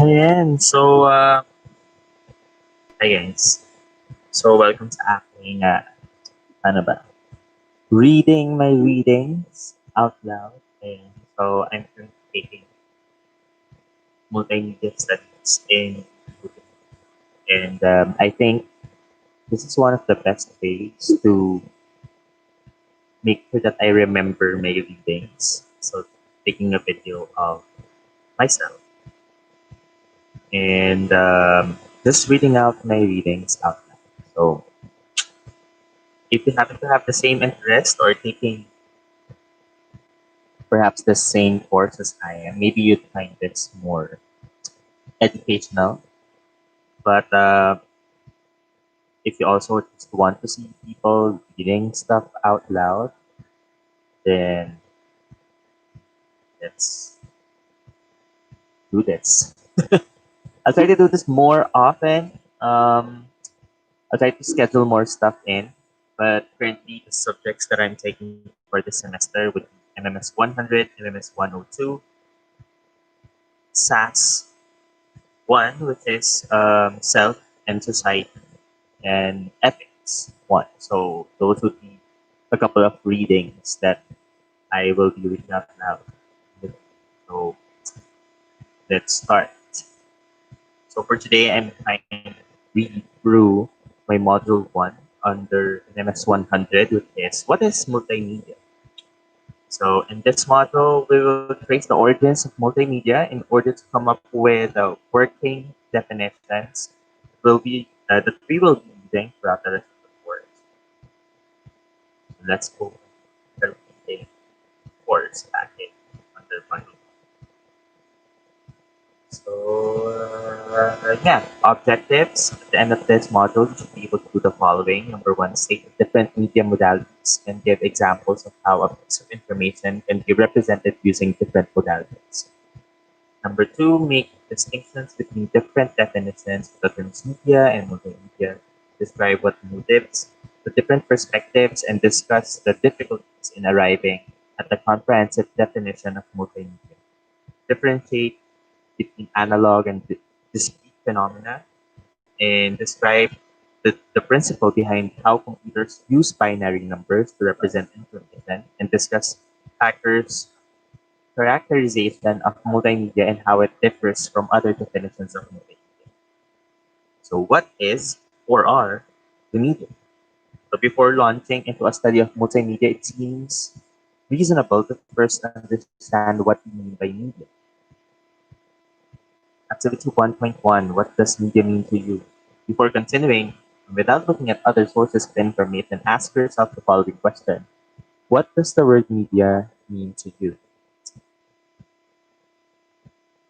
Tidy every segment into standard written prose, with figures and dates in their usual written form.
Ayan. Hi guys. So, welcome sa aking, ano ba, reading my readings out loud. And so, I'm currently taking multimedia studies in and I think this is one of the best ways to make sure that I remember my readings. So, taking a video of myself and just reading out my readings out loud. So, if you happen to have the same interest or taking perhaps the same course as I am, maybe you'd find this more educational. But if you also just want to see people reading stuff out loud, then let's do this. I'll try to do this more often. I'll try to schedule more stuff in. But currently, the subjects that I'm taking for this semester would be MMS 100, MMS 102, SAS 1, which is self and society, and ethics 1. So those would be a couple of readings that I will be reading out loud. So let's start. So for today, I'm trying to read through my module 1 under NMS 100, which is what is multimedia? So in this module, we will trace the origins of multimedia in order to come up with working definitions that we will be using throughout the rest of the course. Let's go the reading course packet under module. Yeah, objectives. At the end of this module, you should be able to do the following. Number one, state the different media modalities and give examples of how a piece of information can be represented using different modalities. Number two, make distinctions between different definitions of the terms media and multimedia. Describe what motives the different perspectives and discuss the difficulties in arriving at the comprehensive definition of multimedia. Differentiate between analog and discrete phenomena and describe the principle behind how computers use binary numbers to represent information and discuss Hacker's characterization of multimedia and how it differs from other definitions of multimedia. So what is or are the media? So before launching into a study of multimedia, it seems reasonable to first understand what we mean by media. Activity 1.1, what does media mean to you? Before continuing, without looking at other sources of information, ask yourself the following question. What does the word media mean to you?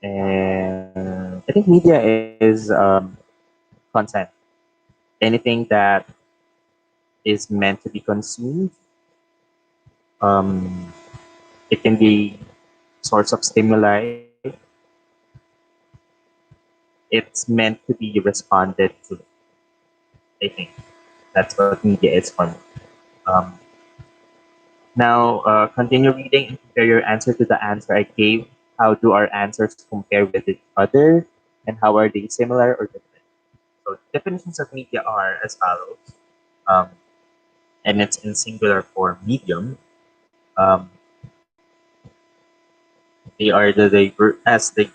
And I think media is content. Anything that is meant to be consumed. Um, it can be source of stimuli. It's meant to be responded to. I think that's what media is for me. Um, Now, continue reading and compare your answer to the answer I gave. How do our answers compare with each other? And how are they similar or different? So, definitions of media are as follows. Um, and it's in singular form, medium. Um, they are diverse as the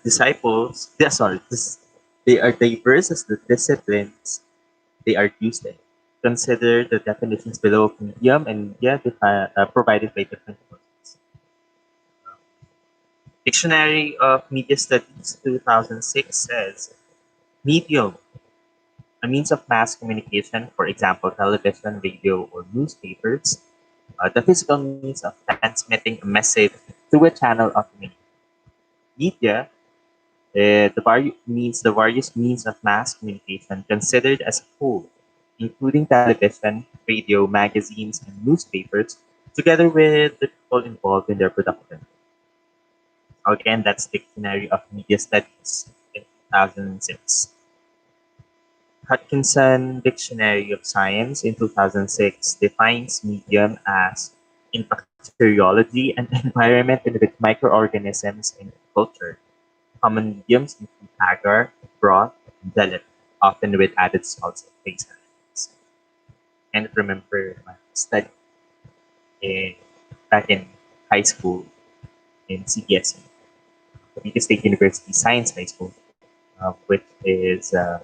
disciples. They are diverse as the disciplines they are used in. Consider the definitions below of medium and media provided by different sources. Dictionary of Media Studies 2006 says medium, a means of mass communication, for example, television, radio, or newspapers, the physical means of transmitting a message through a channel of media, the various means of mass communication considered as a whole, including television, radio, magazines, and newspapers, together with the people involved in their production. Again, that's Dictionary of Media Studies in 2006. Hutchinson Dictionary of Science in 2006 defines medium as in bacteriology an environment in which microorganisms and culture. Common mediums include agar, broth, and gelatin, often with added salts and base elements. And remember my study in, back in high school in CBSE, Cavite State University Science High School, which is the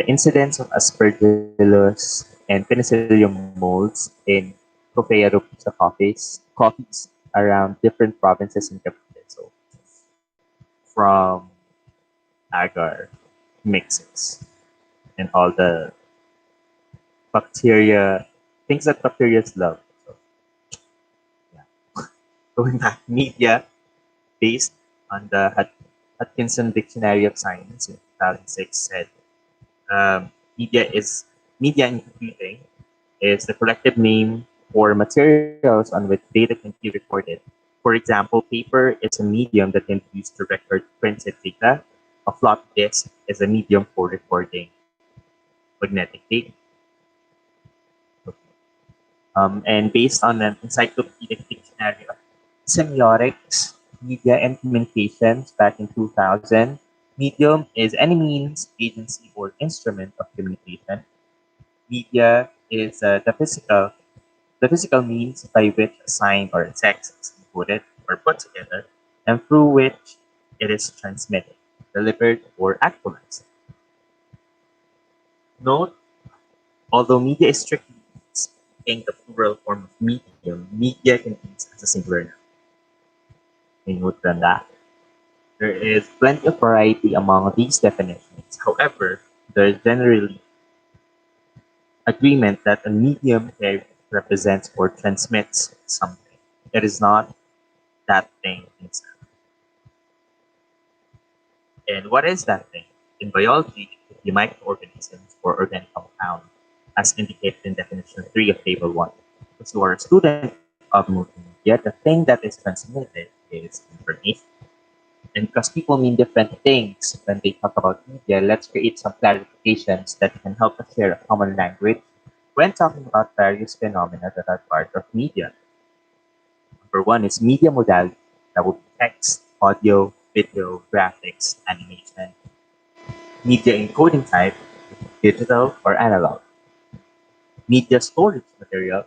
incidence of Aspergillus and Penicillium molds in Coffea rupica coffees around different provinces in Cavite. So from agar mixes and all the bacteria, things that bacteria love. So, yeah. Going back, media based on the Hutchinson Dictionary of Science in 2006 said media is media in computing is the collective name for materials on which data can be recorded. For example, paper is a medium that can be used to record printed data. A floppy disk is a medium for recording magnetic data. And based on an encyclopedic dictionary of semiotics, media, and communications back in 2000, medium is any means, agency, or instrument of communication. Media is the physical means by which a sign or a text is encoded or put together, and through which it is transmitted, delivered, or actualized. Note, although media is strictly speaking the plural form of medium, media can be used as a singular noun. May note on that. There is plenty of variety among these definitions. However, there is generally agreement that a medium here represents or transmits something. It is not that thing itself. And what is that thing? In biology, it could be microorganisms or organic compound, as indicated in definition 3 of table 1. If you are a student of multimedia, the thing that is transmitted is information. And because people mean different things when they talk about media, let's create some clarifications that can help us share a common language when talking about various phenomena that are part of media. Number one is media modality. That would be text, audio, video, graphics, animation. Media encoding type, digital or analog. Media storage material,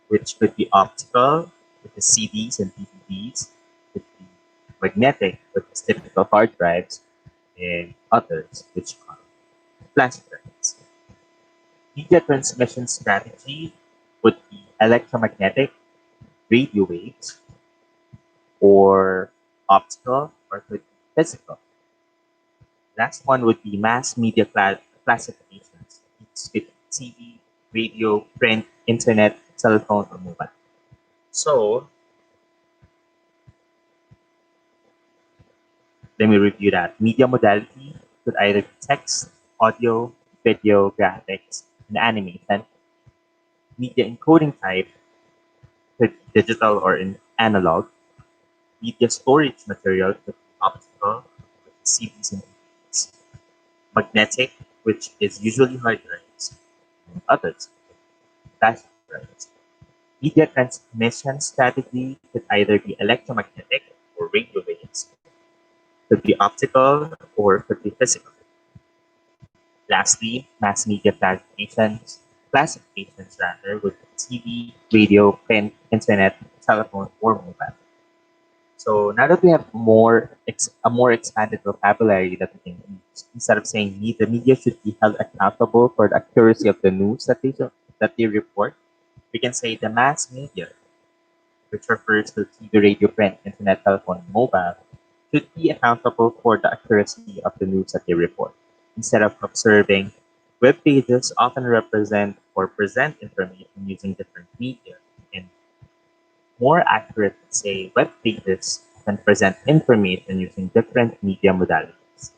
which could be optical, which is CDs and DVDs, could be magnetic, which is typical hard drives, and others, which are flash drives. Media transmission strategy would be electromagnetic, radio waves, or optical, or could be physical. Last one would be mass media classifications. It's with TV, radio, print, internet, telephone, or mobile. So let me review that. Media modality could either be text, audio, video, graphics, and animation. Media encoding type could be digital or in analog. Media storage material could be optical, with CDs and DVDs. Magnetic, which is usually hard drives, and others, flash drives. Media transmission strategy could either be electromagnetic or radio waves, could be optical or could be physical. Lastly, mass media classifications rather would be TV, radio, print, internet, telephone, or mobile. So now that we have a more expanded vocabulary that we can use, instead of saying the media should be held accountable for the accuracy of the news that they report, we can say the mass media, which refers to TV, radio, print, internet, telephone, and mobile, should be accountable for the accuracy of the news that they report. Instead of observing, web pages often represent or present information using different media, and more accurately say, web pages can present information using different media modalities.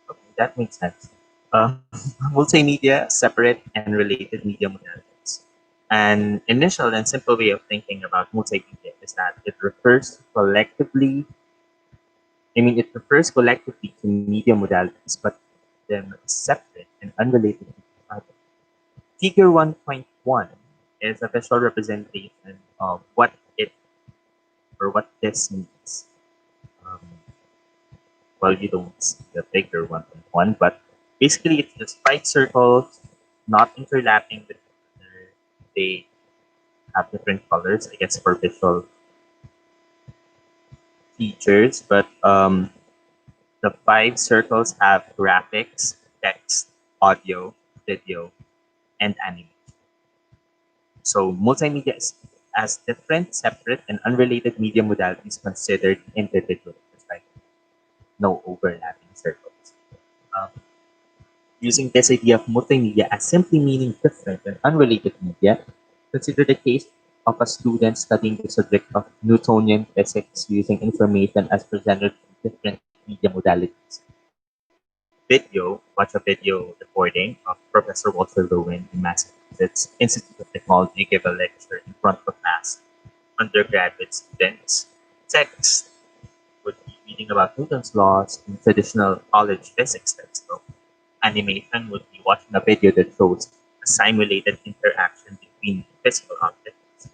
Okay, that makes sense. Uh, multimedia, separate and related media modalities. An initial and simple way of thinking about multimedia is that it refers collectively to media modalities, but them separate and unrelated to each other. Figure 1.1 is a visual representation of what this means. Well, you don't see the bigger 1.1, but basically it's just five circles, not interlapping with each other. They have different colors, I guess, for visual features, but the five circles have graphics, text, audio, video, and animation. So multimedia is as different, separate, and unrelated media modalities considered individually. There's like no overlapping circles. Um, Using this idea of multimedia as simply meaning different and unrelated media, consider the case of a student studying the subject of Newtonian physics using information as presented from different media modalities. Video, watch a video recording of Professor Walter Lewin in Massachusetts Institute of Technology give a lecture in front of a class. Undergraduate students. Text would be reading about Newton's laws in traditional college physics textbook. Animation would be watching a video that shows a simulated interaction between physical objects.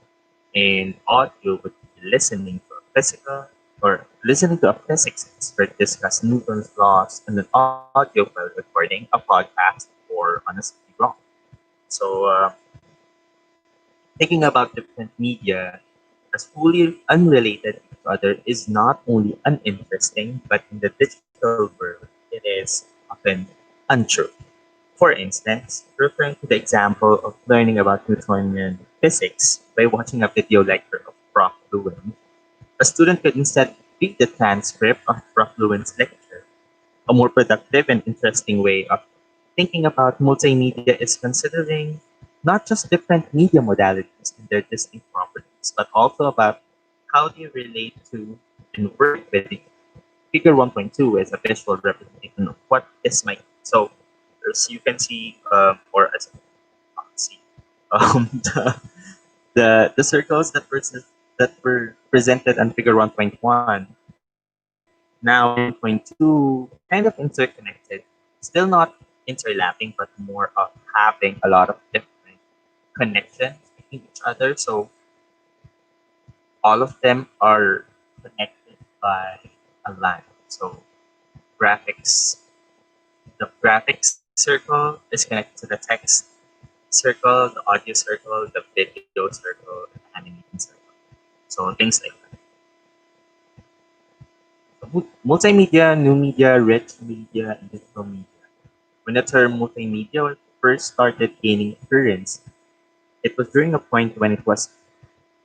And audio would be listening to a physical or listening to a physics expert discuss Newton's laws in an audio file recording, a podcast, or on a CD-ROM. So, thinking about different media as fully unrelated to each other is not only uninteresting, but in the digital world, it is often untrue. For instance, referring to the example of learning about Newtonian physics by watching a video lecture of Prof. Lewin, a student could instead read the transcript of Prof. Lewin's lecture. A more productive and interesting way of thinking about multimedia is considering not just different media modalities and their distinct properties, but also about how they relate to and work with each other. Figure 1.2 is a visual representation of what this might be. So, as you can see, or as you can see, the, the circles that were presented on Figure 1.1 now in 1.2 kind of interconnected, still not interlapping, but more of having a lot of different connections between each other. So all of them are connected by a line. So graphics, the graphics circle is connected to the text circle, the audio circle, the video circle, and the animation circle. So things like that. Multimedia, new media, rich media, and digital media. When the term multimedia first started gaining currency, it was during a point when it was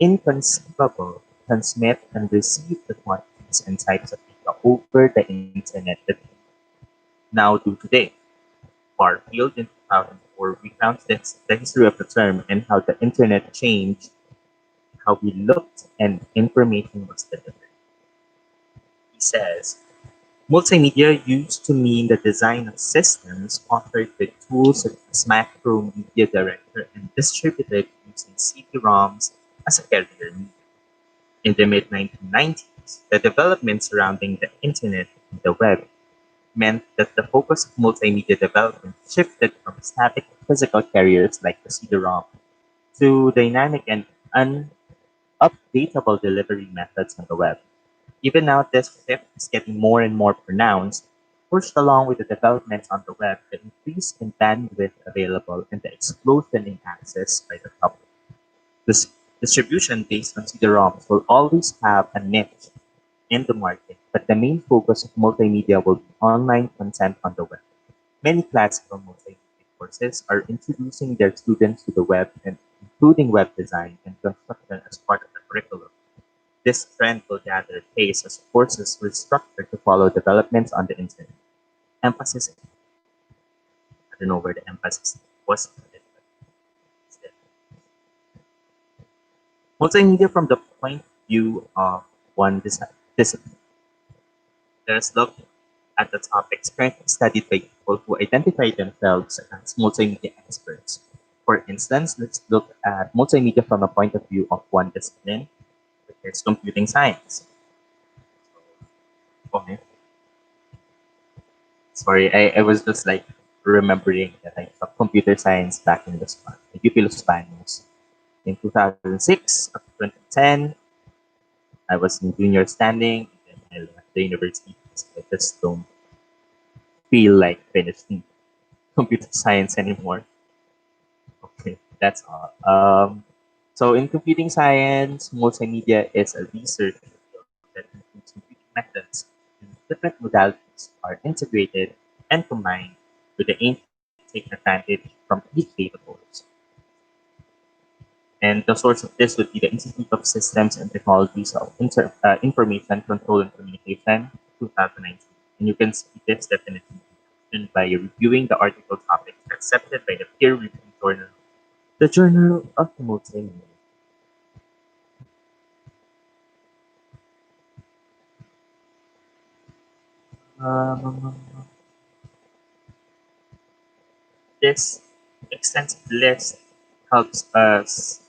inconceivable to transmit and receive the quantities and types of data over the internet that we now do today. Barfield in 2004 recounts the history of the term and how the internet changed how we looked and information was delivered. He says, multimedia used to mean the design of systems offered with tools such as macro, media director, and distributed using CD-ROMs as a carrier medium. In the mid 1990s, the development surrounding the internet and the web meant that the focus of multimedia development shifted from static physical carriers like the CD-ROM to dynamic and unupdatable delivery methods on the web. Even now, this shift is getting more and more pronounced, pushed along with the developments on the web, the increase in bandwidth available, and the explosion in access by the public. This distribution based on CD-ROMs will always have a niche in the market, but the main focus of multimedia will be online content on the web. Many classical multimedia courses are introducing their students to the web and including web design and construction as part of the curriculum. This trend will gather pace as courses will structure to follow developments on the internet. Emphasis, I don't know where the emphasis was, but still. Multimedia from the point of view of one discipline. Let us look at the topics currently studied by people who identify themselves as multimedia experts. For instance, let's look at multimedia from a point of view of one discipline, which is computing science. Okay. Sorry, I was just like remembering that I took computer science back in the UP Los Baños in 2006 up to 2010. I was in junior standing, and then I left the university I just don't feel like finishing computer science anymore. Okay, that's all. So in computing science, multimedia is a research field that includes computing methods and different modalities are integrated and combined with the aim to take advantage from each data source. And the source of this would be the Institute of Systems and Technologies of Information Control and Communication, 2019. And you can see this definition by reviewing the article topics accepted by the peer-reviewed journal, the Journal of the Multimedia. Um, this extensive list helps us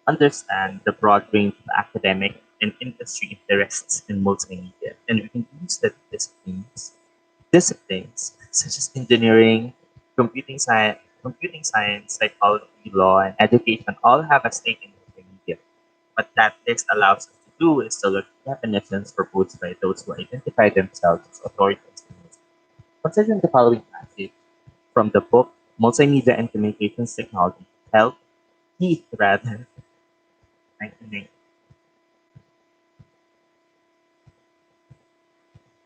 understand the broad range of academic and industry interests in multimedia, and we can use the disciplines such as engineering, computing science, psychology, law, and education all have a stake in multimedia. What that list allows us to do is to look at definitions proposed by those who identify themselves as authorities in multimedia. Considering the following passage from the book Multimedia and Communications Technology, Health, Heath rather, 1990,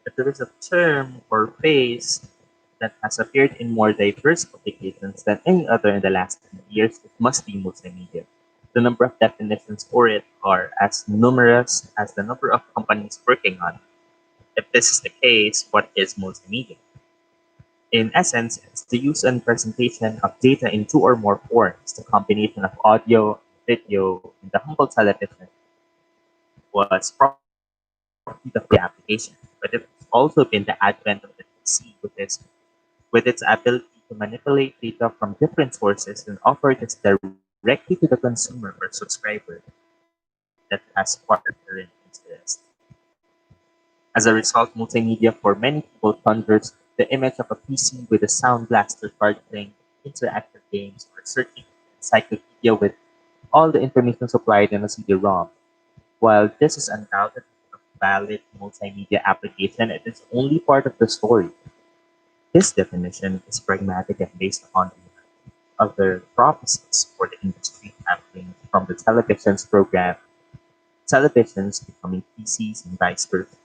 that there is a term or phrase that has appeared in more diverse publications than any other in the last 10 years, it must be multimedia. The number of definitions for it are as numerous as the number of companies working on it. If this is the case, what is multimedia? In essence, it's the use and presentation of data in two or more forms. The combination of audio, video, and the humble television was probably the first application, but it's also been the advent of the PC with its ability to manipulate data from different sources and offer this directly to the consumer or subscriber that has sparked current interest. As a result, multimedia for many people conjures the image of a PC with a sound blaster charging, interactive games, or searching encyclopedia with all the information supplied in a CD-ROM. While this is undoubtedly a valid multimedia application, it is only part of the story. This definition is pragmatic and based upon other prophecies for the industry happening from the televisions becoming PCs and vice versa.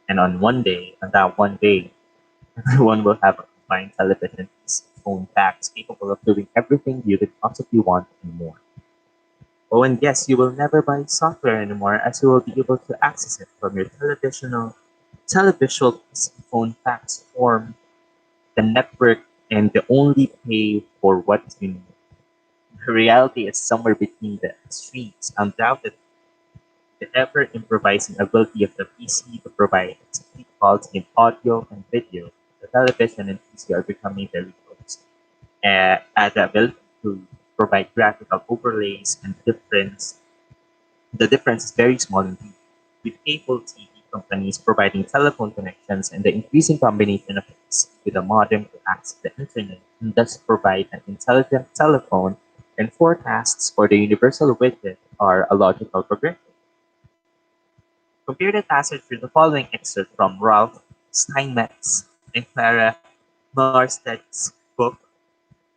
And on that one day, everyone will have a combined television, PC, phone, fax capable of doing everything you could possibly want and more. Oh, and yes, you will never buy software anymore as you will be able to access it from your televisual PC, phone, fax, form, the network, and the only pay for what you need. The reality is somewhere between the extremes. Undoubtedly, the ever-improvising ability of the PC to provide complete quality in audio and video, the television and PC are becoming very close. And the ability to provide graphical overlays and the difference is very small indeed. With cable TV companies providing telephone connections and the increasing combination of PC with a modem to access the internet and thus provide an intelligent telephone and forecasts for the universal widget are a logical progression. Compare the passage with the following excerpt from Ralph Steinmetz and Clara Norstedt's book,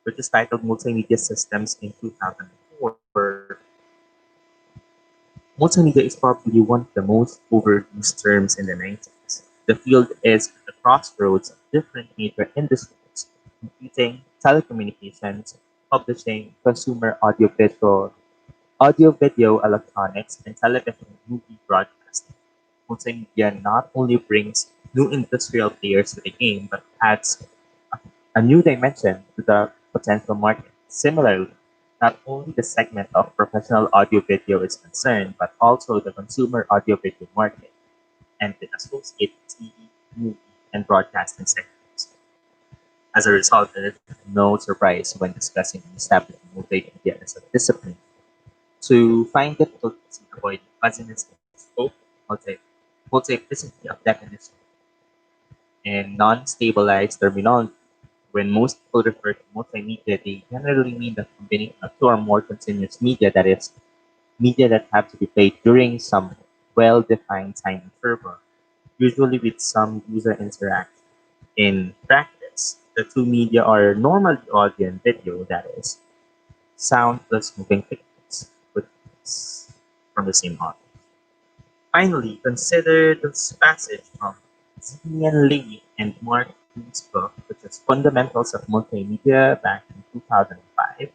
which is titled Multimedia Systems in 2004. Multimedia is probably one of the most overused terms in the 90s. The field is at the crossroads of different major industries, computing, telecommunications, publishing, consumer audio video electronics, and television movie broadcasting. Multimedia not only brings new industrial players to the game, but adds a new dimension to the potential market. Similarly, not only the segment of professional audio video is concerned, but also the consumer audio video market and the associated TV, movie, and broadcasting sectors. As a result, it is no surprise when discussing and establishing multimedia as a discipline to find difficulties in avoiding fuzziness of scope, multiplicity of definition, and non-stabilized terminology. When most people refer to multimedia, they generally mean the combination of two or more continuous media, that is, media that have to be played during some well-defined time interval. usually with some user interaction. In practice, the two media are normally audio and video, that is, sound plus moving pictures from the same author. Finally, consider this passage from Zian Lee and Mark Lee's book, which is Fundamentals of Multimedia back in 2005.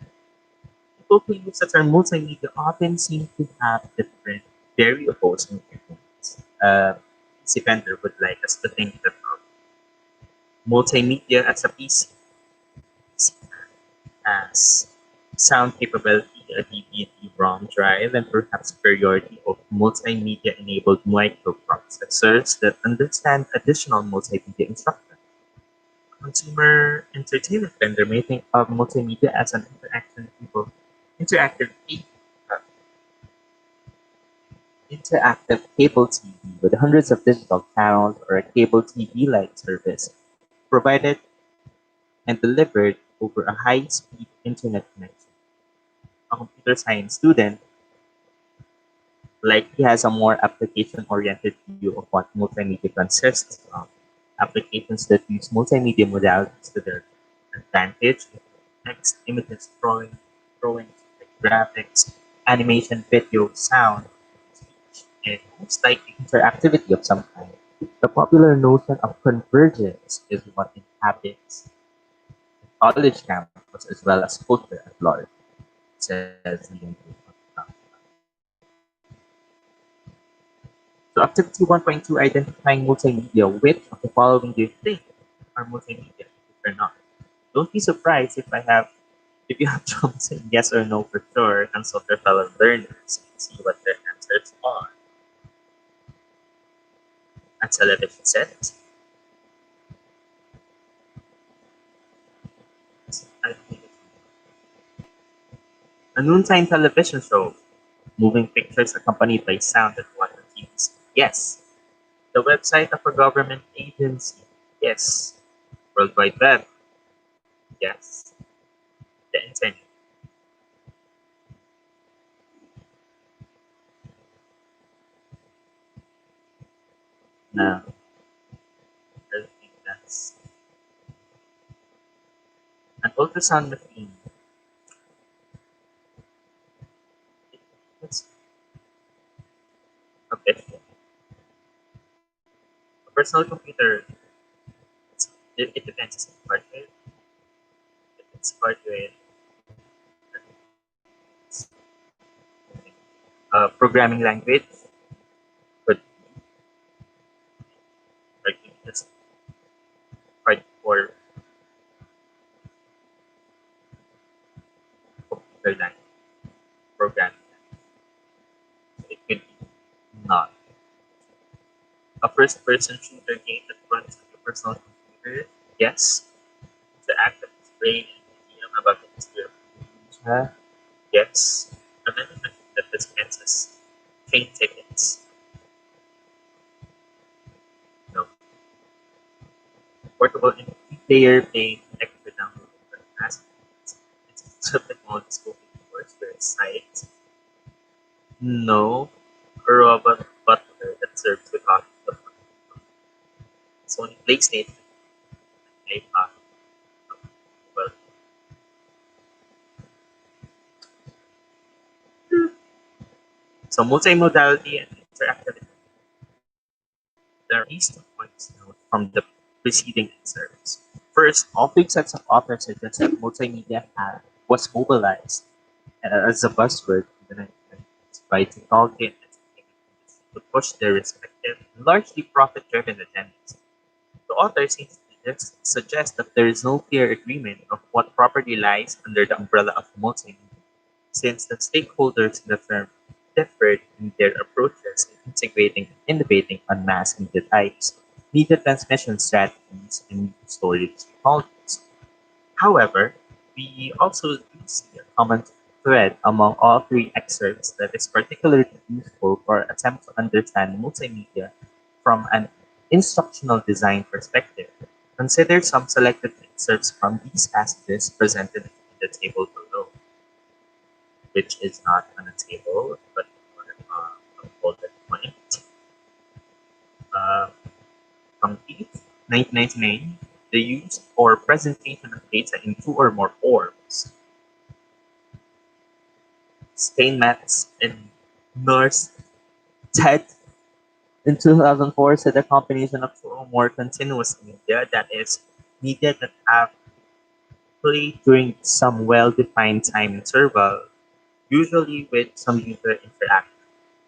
People who use the term multimedia often seem to have different, very opposing viewpoints. PC vendor would like us to think that multimedia as a piece as sound capability, a DVD ROM drive, and perhaps superiority of multimedia-enabled microprocessors that understand additional multimedia instructions. Consumer entertainment vendor may think of multimedia as an interactive, uh, interactive cable TV with hundreds of digital channels or a cable TV-like service provided and delivered over a high-speed internet connection. A computer science student likely has a more application-oriented view of what multimedia consists of. Applications that use multimedia modalities to their advantage, text, images, drawings, like graphics, animation, video, sound, speech, and most likely interactivity of some kind. The popular notion of convergence is what inhabits college campus as well as culture at large, says the So activity 1.2, identifying multimedia. Which of the following do you think are multimedia? If they're not, don't be surprised if you have trouble saying yes or no for sure. Consult your fellow learners and see what their answers are. A television set, I think a noontime television show, moving pictures accompanied by sound and water cues. Yes. The website of a government agency. Yes. World Wide Web. Yes. The internet. No. I think that's an ultrasound machine. It's a bit. A personal computer. It depends. Is it hardware? If it's hardware, it's a programming language, but like just hardcore computer language programming. It could be not a first-person shooter game that runs on your personal computer. Yes. The act of displaying an idea about the history of Indonesia. Yes. A vending machine that dispenses train tickets. No. Portable player playing extra download for fast. It's a technology spoken towards their site. No. A robot butler that serves with coffee. Sony PlayStation. iPod. Well, so multimodality and interactivity. There are these 2 points note from the preceding excerpts. First, all three sets of authors suggest that was mobilized as a buzzword in the 1990s by technology and entertainment industry to push their respective, largely profit-driven agendas. The author seems to suggest that there is no clear agreement of what properly lies under the umbrella of multimedia, since the stakeholders in the firm differed in their approaches in integrating and innovating on mass media types, media transmission strategies, and media storage technologies. However, we also do see a common thread among all three excerpts that is particularly useful for attempt to understand multimedia from an instructional design perspective. Consider some selected excerpts from these passages presented in the table below, which is not on a table but more a bullet point. Uh, 1999, the use or presentation of data in two or more forms. Steinmetz and Nurse Ted in 2004 said a combination of two or more continuous media, that is, media that have played during some well-defined time interval, usually with some user interaction.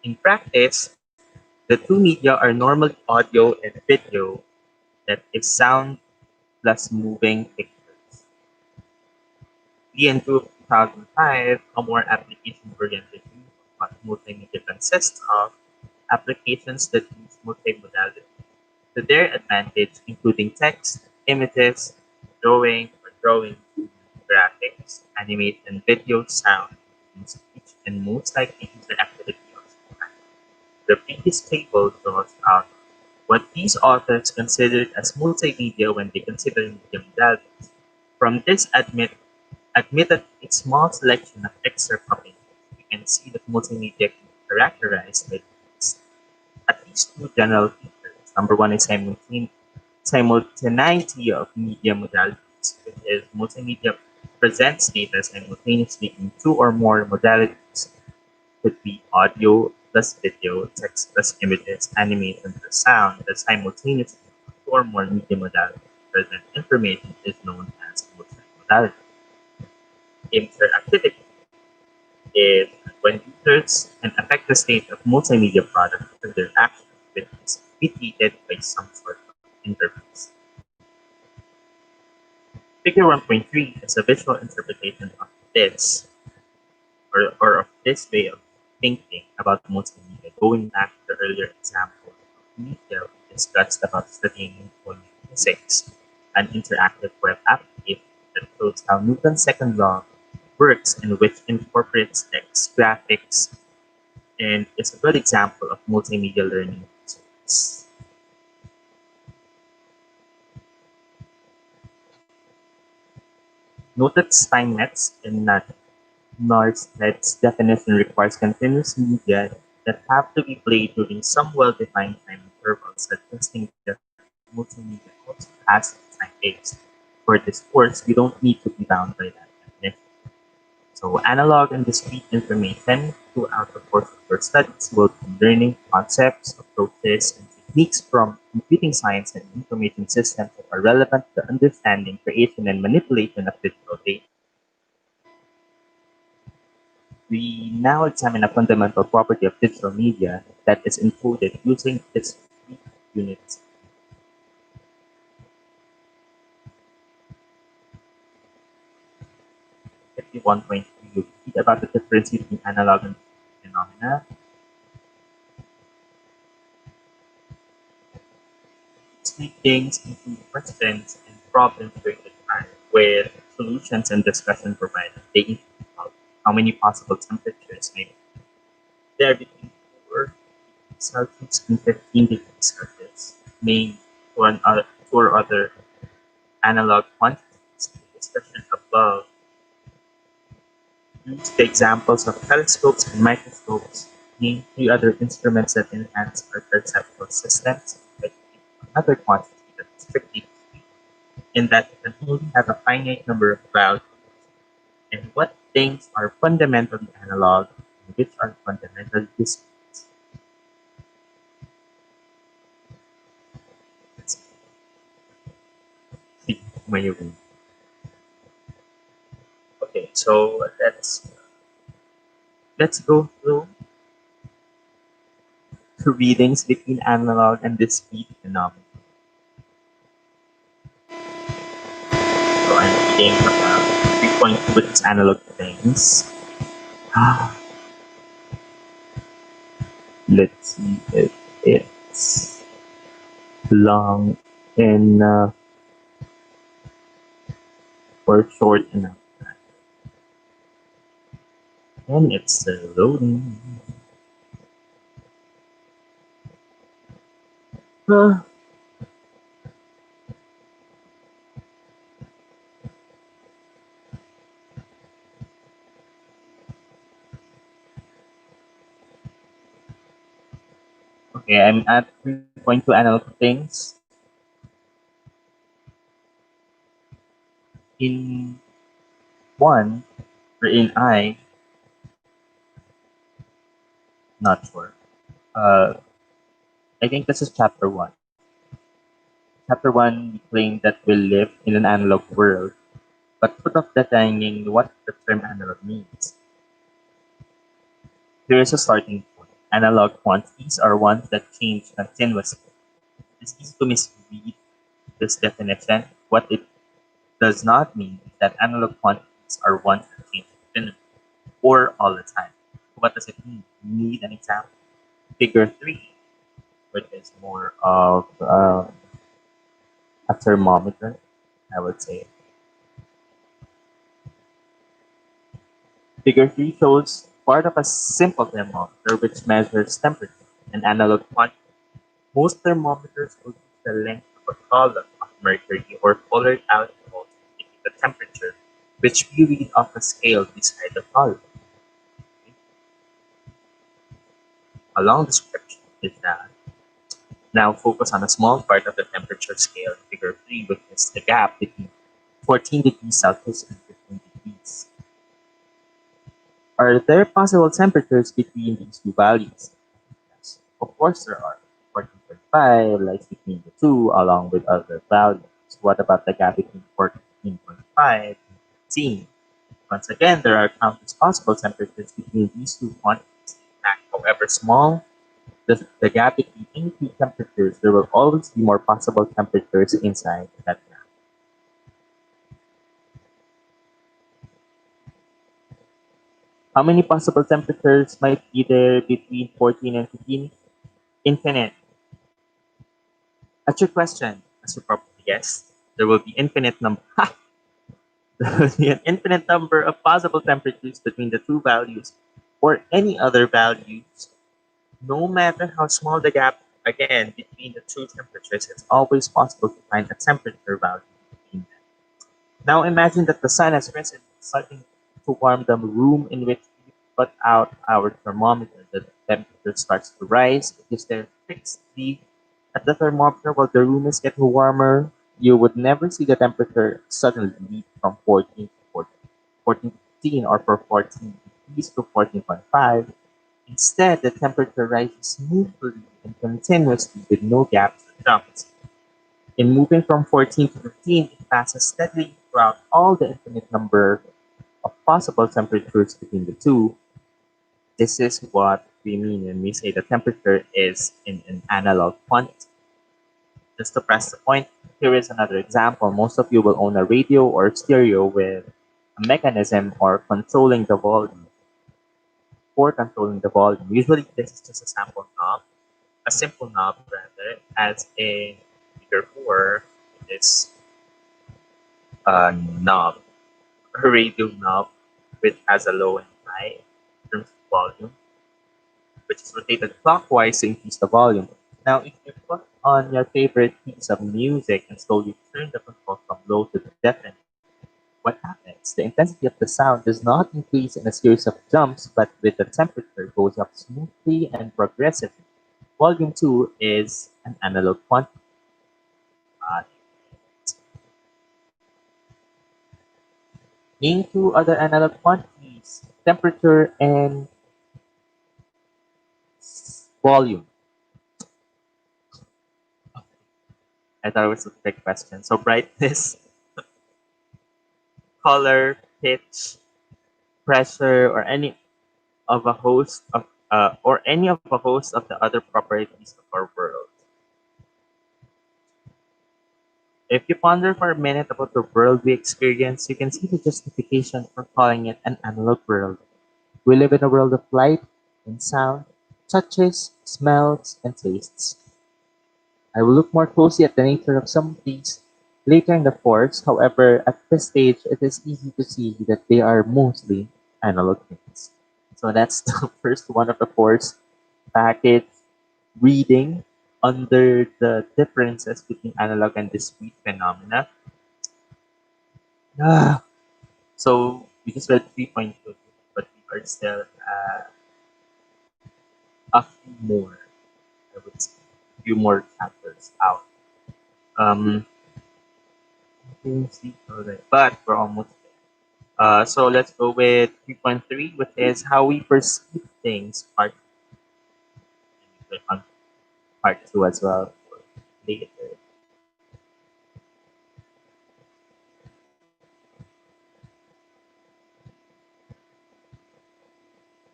In practice, the two media are normally audio and video, that is sound plus moving pictures. Lee and Group 2005, a more application-oriented view of what multimedia consists of, applications that use multimodality to their advantage, including text, images, drawing, graphics, animation, video, sound, and speech, and most likely interactivity of time. The previous table draws out what these authors considered as multimedia when they consider media modalities. From this admitted a small selection of excerpt of it, we can see that multimedia can be characterized by at least two general features. Number one is simultaneity of media modalities, which is multimedia presents data simultaneously in two or more modalities. Could be audio plus video, text plus images, animation plus sound, that simultaneously two or more media modalities present information is known as multimodality. Interactivity is when users can affect the state of multimedia product through their actions, which is mediated by some sort of interface. Figure 1.3 is a visual interpretation of this, or of this way of thinking about multimedia, going back to the earlier example of media we discussed about studying Newtonian physics, an interactive web application that shows how Newton's second law works and which incorporates text, graphics, and is a good example of multimedia learning experience. Note that Steinmetz and Norstedt's definition requires continuous media that have to be played during some well-defined time intervals, suggesting that multimedia also has a time base. For this course, we don't need to be bound by that definition. So analog and discrete information throughout the course of your studies will be learning concepts, approaches, and techniques from computing science and information systems that are relevant to understanding, creation, and manipulation of digital data. We now examine a fundamental property of digital media that is encoded using discrete units. 51.3, you read about the difference between analog and digital phenomena. These things include questions and problems rated high, where solutions and discussion provided. They include how many possible temperatures may there between 4 Celsius and 15 degrees Celsius, name two or other analog quantities. The discussion above use the examples of telescopes and microscopes, name three other instruments that enhance our perceptual systems, like another quantity that is strictly in that it can only have a finite number of values, and what things are fundamentally analog and which are fundamentally discrete. Let's see when you read. Okay, so let's go through the readings between analog and discrete phenomena. So I'm reading about 3.2, which is analog things. Let's see if it's long enough or short enough. And it's loading. Uh, okay, I'm at 3.2 analog things. In one, wherein not sure. Uh, I think this is chapter one. Chapter one, we claim that we live in an analog world, but put off defining what the term analog means. Here is a starting point. Analog quantities are ones that change continuously. It's easy to misread this definition. What it does not mean is that analog quantities are ones that change continuously or all the time. What does it mean? We need an example. Figure 3, which is more of a thermometer, I would say. Figure 3 shows part of a simple thermometer which measures temperature, an analog quantity. Most thermometers will use the length of a column of mercury or colored alcohol to indicate the temperature, which we read off a scale beside the column. A long description is that now focus on a small part of the temperature scale in figure 3, which is the gap between 14 degrees Celsius and 15 degrees. Are there possible temperatures between these two values? Yes, of course there are. 14.5 lies between the two along with other values. What about the gap between 14.5 and 15? Once again, there are countless possible temperatures between these two quantities. In fact, however small the gap between any two temperatures, there will always be more possible temperatures inside that gap. How many possible temperatures might be there between 14 and 15? Infinite. That's your question. As you probably guessed, there will be infinite number. There will be an infinite number of possible temperatures between the two values or any other values. No matter how small the gap, again, between the two temperatures, it's always possible to find a temperature value between them. Now imagine that the sun has risen, starting to warm the room in which we put out our thermometer. The temperature starts to rise. If you stare fixedly at the thermometer while the room is getting warmer, you would never see the temperature suddenly leap from 14 to 14 to 15 or from 14 degrees to 14.5. Instead, the temperature rises smoothly and continuously with no gaps or jumps. In moving from 14 to 15, it passes steadily throughout all the infinite number of possible temperatures between the two. This is what we mean when we say the temperature is in an analog quantity. Just to press the point, here is another example. Most of you will own a radio or stereo with a mechanism or controlling the volume for controlling the volume. Usually this is just a sample knob, a simple knob rather, as in figure 4 is a knob, a radio knob which has a low and high in terms of volume, which is rotated clockwise to increase the volume. Now, if you put on your favorite piece of music and slowly turn the control from low to deafen, what happens? The intensity of the sound does not increase in a series of jumps, but with the temperature goes up smoothly and progressively. Volume 2 is an analog quantity. Uh, Name two other analog quantities, temperature and volume. I thought it was a trick question. So brightness, color, pitch, pressure, or any of a host of the other properties of our world. If you ponder for a minute about the world we experience, you can see the justification for calling it an analog world. We live in a world of light and sound, touches, smells, and tastes. I will look more closely at the nature of some of these later in the course. However, at this stage, it is easy to see that they are mostly analog things. So that's the first one of the course package reading under the differences between analog and discrete phenomena. Ah, so we just read 3.2, but we are still a few more, I would say, a few more chapters out. Um, See, alright. But we're almost there. So let's go with 3.3, which is how we perceive things. On part 2 as well. For later.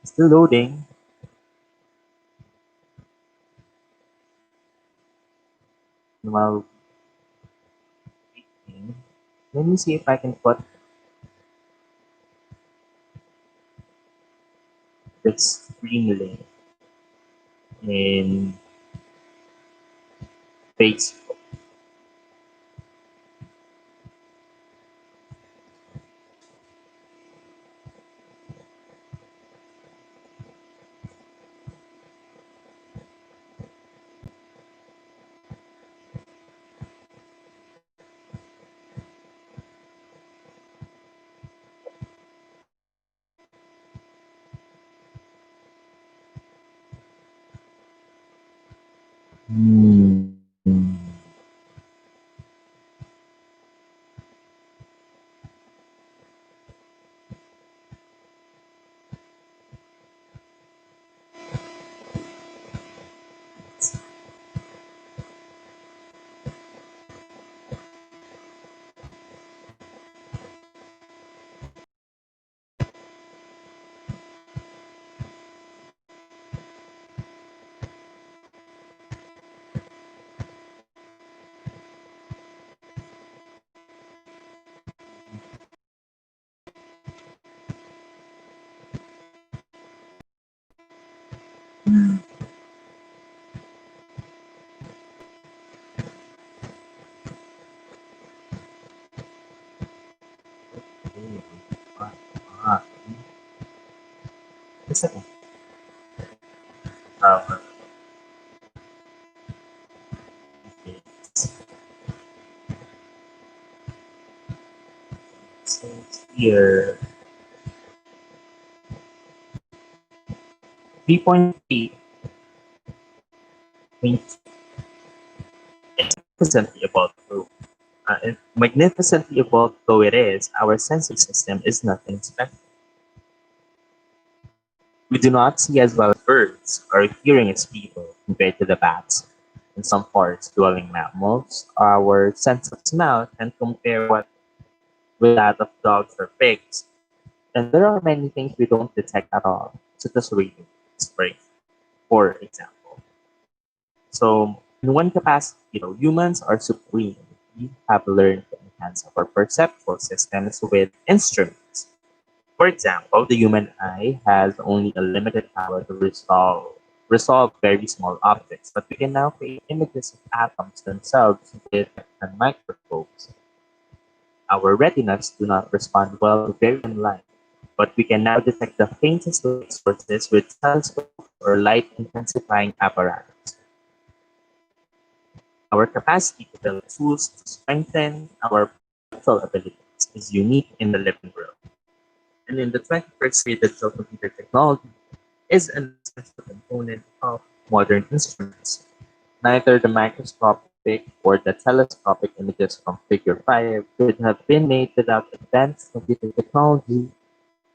Still loading. While waiting, let me see if I can put this screen link in Facebook. Hmm. Ah, just a second. Uh, since here 3.8 means magnificently evolved though. Magnificently evolved though it is, our sensing system is nothing special. We do not see as well as birds or hearing as people compared to the bats. In some forest dwelling mammals, our sense of smell can compare with that of dogs or pigs. And there are many things we don't detect at all, such as radio waves, for example. So, in one capacity, humans are supreme. We have learned to enhance our perceptual systems with instruments. For example, the human eye has only a limited power to resolve very small objects, but we can now create images of atoms themselves with microscopes. Our retinas do not respond well to very dim light, but we can now detect the faintest light sources with telescopes or light intensifying apparatus. Our capacity to build tools to strengthen our perceptual abilities is unique in the living world. And in the 21st century, digital computer technology is an essential component of modern instruments. Neither the microscopic or the telescopic images from Figure 5 could have been made without advanced computer technology.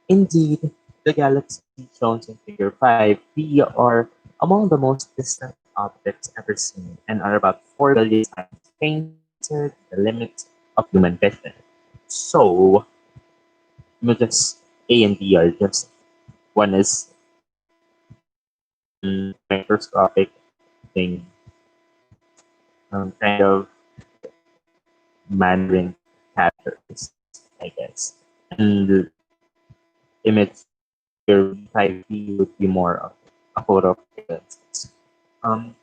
Indeed, the galaxies shown in Figure 5b are among the most distant objects ever seen and are about 4 billion times fainter than the limits of human vision. So, images A and B are just one is microscopic thing, kind of Mandarin characters, I guess. And the image your 5D would be more of a photo of images. Um,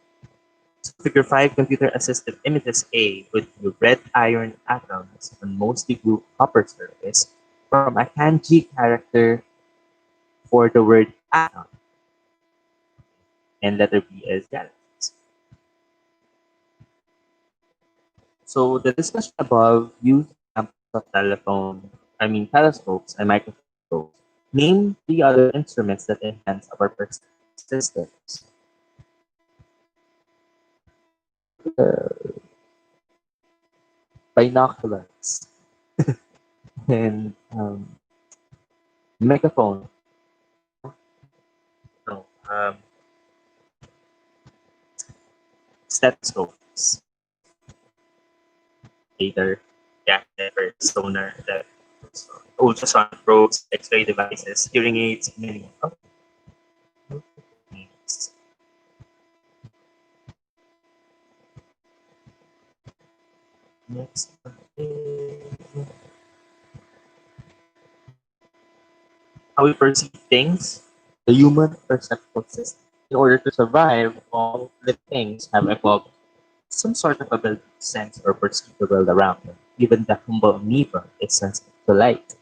so figure 5 computer assisted images A with the red iron atoms on mostly blue copper surface from a kanji character for the word atom, and letter B is galaxies. So the discussion above used examples of telescopes and microscopes. Name the other instruments that enhance our perception systems. binoculars, and megaphone. No, stethoscopes, later gadget or sonar, that ultrasonic probes, X-ray devices, hearing aids, many other things. Next is how we perceive things, the human perceptual system. In order to survive, all living things have evolved some sort of ability to sense or perceive the world around them. Even the humble amoeba is sensitive to light.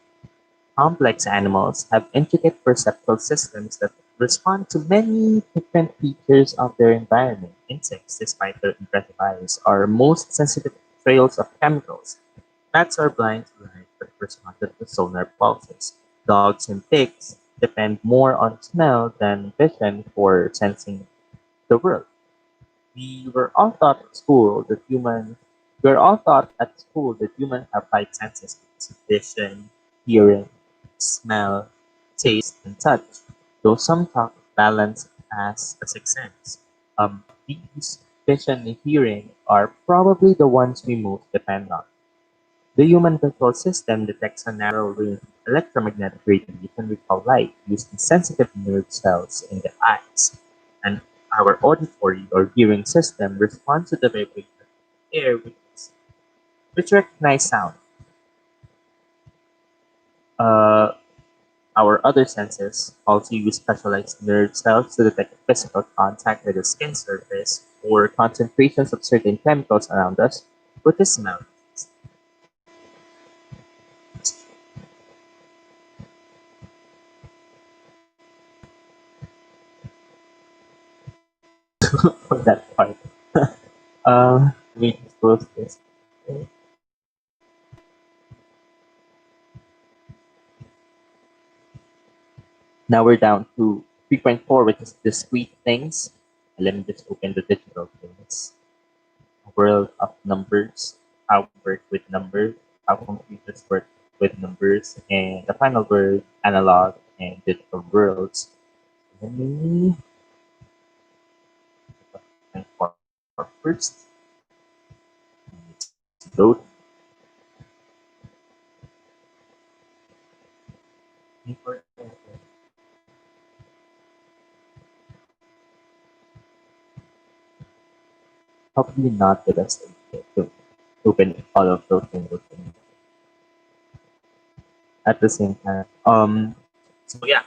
Complex animals have intricate perceptual systems that respond to many different features of their environment. Insects, despite their impressive eyes, are most sensitive to trails of chemicals. Bats are blind to light but respond to sonar pulses. Dogs and pigs depend more on smell than vision for sensing the world. We were all taught at school that humans we were all taught at school that humans have five senses: vision, hearing, smell, taste, and touch. Though some talk of balance as a sixth sense. These vision and hearing are probably the ones we most depend on. The human visual system detects a narrow range of electromagnetic radiation we call light using sensitive nerve cells in the eyes, and our auditory or hearing system responds to the vibration of air which recognize sound. Uh, our other senses also use specialized nerve cells to detect physical contact with the skin surface or concentrations of certain chemicals around us, which is smell. For that part. Let me just close this. Okay. Now we're down to 3.4, which is discrete things. Let me just open the digital things. A world of numbers, how we work with numbers, how computers work with numbers, and the final word, analog and digital worlds. Let me for first. Load. Probably not the best idea to open all of those windows at the same time. So yeah,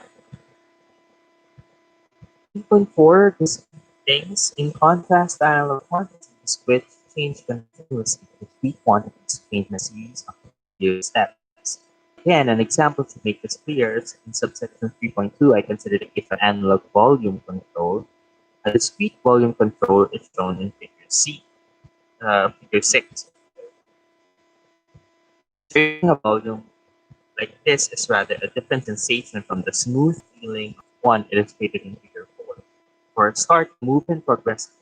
3.4 discrete things in contrast to analog quantities which change continuously. Discrete quantities change in a series of few steps. Again, an example to make this clear is in subsection 3.2, I consider the case of analog volume control. A discrete volume control is shown in figure C, figure 6. Creating a volume like this is rather a different sensation from the smooth feeling of one illustrated in figure 4. For a start, movement progresses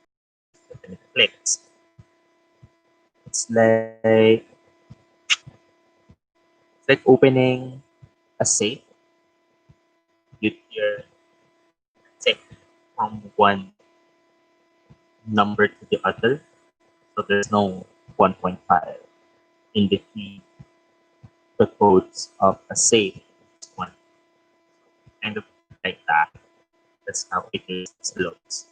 with it clicks. It's like opening a safe. You hear tick from one number to the other, so there's no 1.5 in between the codes of a safe. It's one kind of like that. That's how it is looks.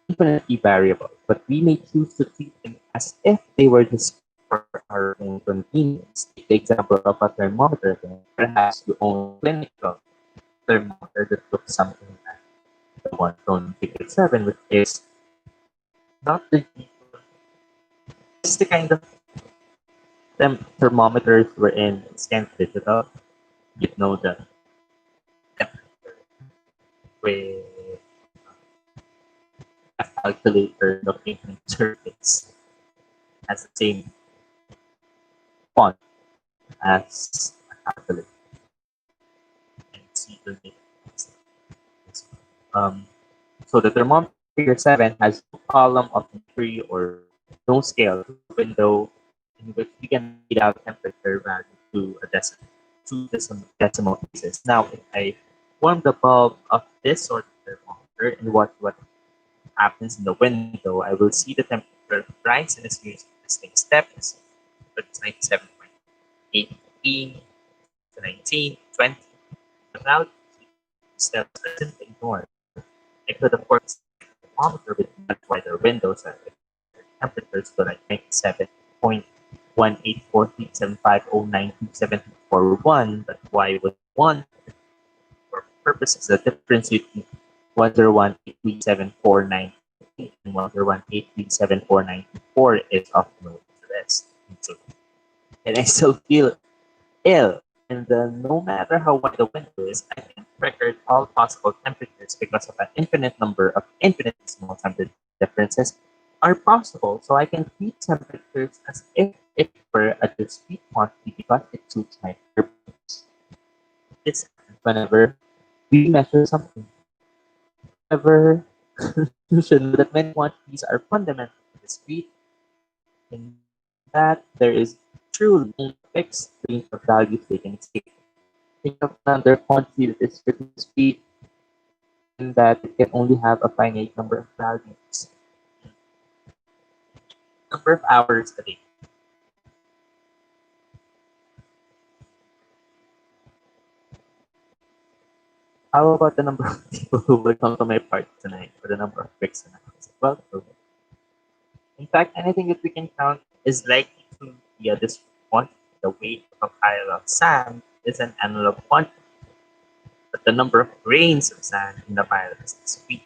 Infinitely variable, but we may choose to treat them as if they were just for our own convenience. Take the example of a thermometer. Then. Perhaps you own a clinical thermometer that looks something like the one from Figure 7, which is not the it's the kind of thermometers we're in scan digital. You know the temperature with a calculator looking at circuits has the same font as a calculator and see the difference. Um, so the thermometer figure 7 has no column of mercury or no scale, window in which we can read out temperature value to a decimal places. Now, if I form the bulb of this sort of thermometer and watch what happens in the window, I will see the temperature rise in a series of distinct steps. But it's 97.8 to 19, 20. The value steps are simply ignored. I could, of course, set the thermometer with much wider windows and temperatures to like 97.1843750927241, but why would one, for purposes, the difference between 101.837.498 and 101.837.494 is of no interest. And I still feel ill. And no matter how wide the window is, I can record all possible temperatures because of an infinite number of infinitely small temperature differences are possible. So I can treat temperatures as if it were a discrete quantity because it suits my purpose. This happens whenever we measure something. However, you should know that many quantities are fundamentally discrete in that there is truly a fixed range of values they can escape. Think of another quantity that is strictly discrete in that it can only have a finite number of values. Number of hours a day. How about the number of people who will come to my party tonight, or the number of bricks and hours? Well, okay. In fact, anything that we can count is likely to be a discrete quantity. The weight of a pile of sand is an analog quantity, but the number of grains of sand in the pile is discrete.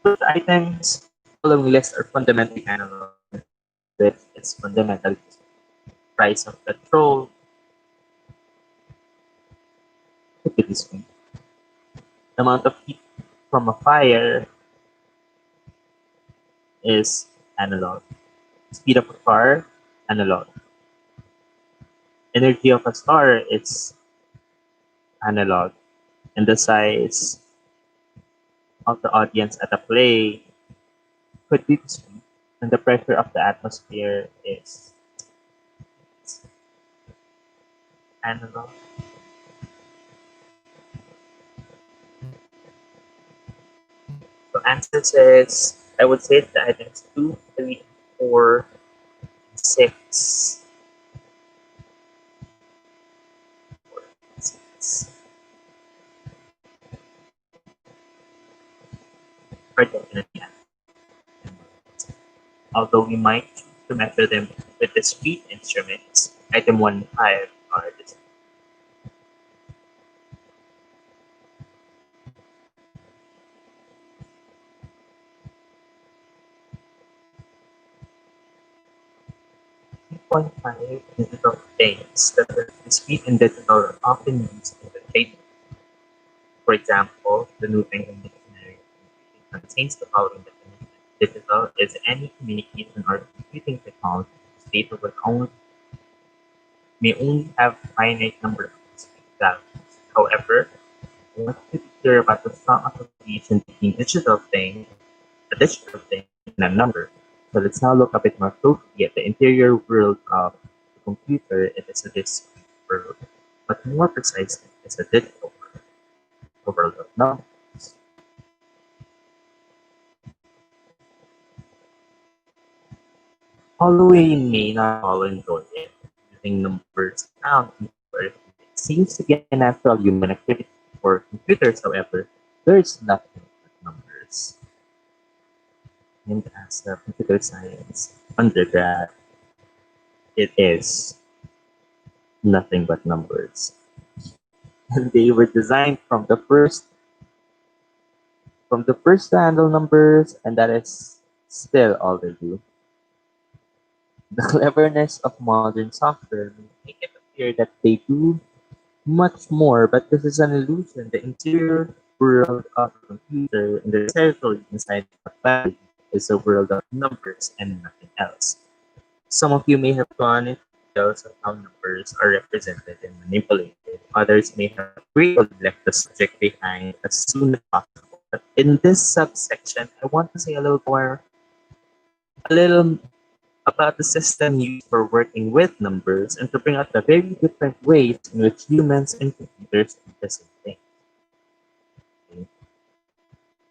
Both items following list are fundamentally analog, with its fundamental price of petrol could be discrete. The amount of heat from a fire is analog. Speed of a car, analog. Energy of a star is analog. And the size of the audience at a play could be discrete. And the pressure of the atmosphere is analog. So answers is, I would say the items 2, 3, 4, 6. 6 are definitely analog. Although we might choose to measure them with discrete instruments, item 1 and 5 are discrete. Point 5 digital things that are discrete and digital are often used interchangeably. For example, the New England Dictionary contains the following definition. Digital is any communication or computing technology whose data may only have a finite number of discrete values. However, I want to be clear about the strong association between a digital thing, and a number. So let's now look a bit more closely at the interior world of the computer. It is a discrete world, but more precisely, it's a digital world, a world of numbers. Although we may not all enjoy it, using numbers count numbers seems to be a natural human activity. For computers, however, there's nothing but numbers. And as a computer science undergrad, it is nothing but numbers. And they were designed from the first to handle numbers, and that is still all they do. The cleverness of modern software may make it appear that they do much more, but this is an illusion. The interior world of a computer and the territory inside the battery is a world of numbers and nothing else. Some of you may have gone into details of how numbers are represented and manipulated Others may have gratefully left the subject behind as soon as possible. But in this subsection, I want to say a little about the system used for working with numbers and to bring out the very different ways in which humans and computers do the same thing. Okay.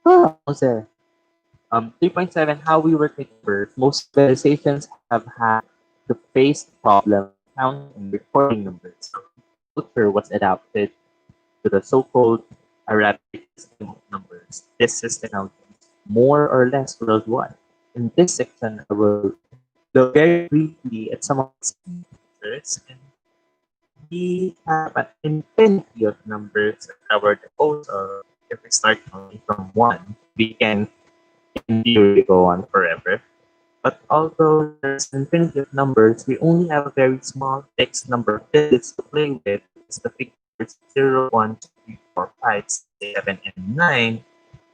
Almost there. 3.7, how we work with numbers. Most civilizations have had to face the problem of counting and recording numbers. So culture was adapted to the so-called Arabic system of numbers. This system now used more or less worldwide. In this section, I will look very briefly at some of its features, and we have an infinity of numbers at our disposal. If we start counting from one, we can in theory go on forever. But although there's an infinity of numbers, we only have a very small fixed number of digits to play with. It's the figures 0, 1, 2, 3, 4, 5, 6, 7, and 9.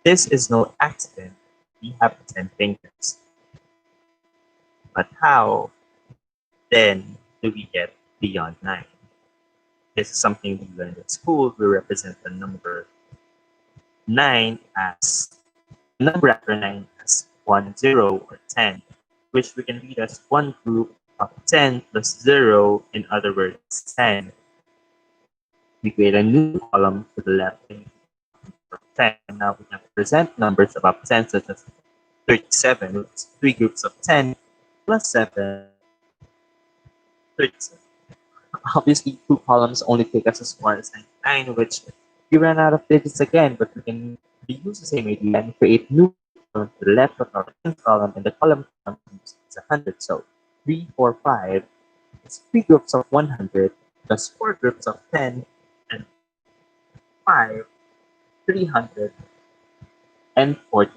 This is no accident. We have 10 fingers. But how then do we get beyond 9? This is something we learned at school. We represent the number 9 as the number after 9 as 1, 0, or 10, which we can read as one group of 10 plus 0, in other words, 10. We create a new column to the left of 10. Now we can present numbers above 10, such as 37, which is three groups of 10 plus 7, 37. Obviously, two columns only take us as far as 99, which we ran out of digits again, but we can reuse the same idea and create new column to the left of our 10th column, and the column comes is 100. So 3, 4, 5 is three groups of 100 plus four groups of 10, and 5, 300, and 40.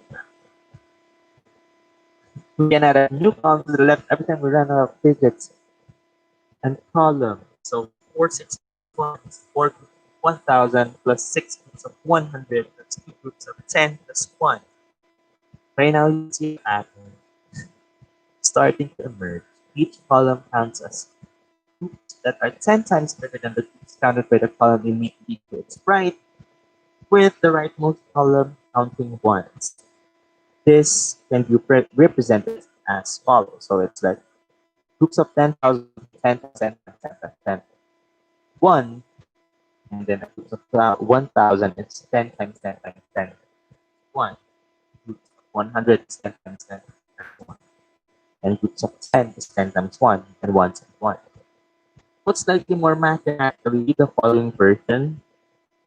We can add a new column to the left every time we run out of digits and column. So 4, 6, 1 is 4 1000 plus 6 groups of 100 plus 2 groups of 10 plus 1. Right now, you see a pattern starting to emerge. Each column counts as groups that are 10 times bigger than the groups counted by the column immediately to its right, with the rightmost column counting ones. This can be represented as follows. So it's like groups of 10,000, 10 times 10 times 10 times 10, 1, and then a group of 1,000 is 10 times 10 times 10, 1. Groups of 100 is 10 times 10 times 1. And groups of 10 is 10 times 1, and 1 times 1. What's slightly more mathematically, the following version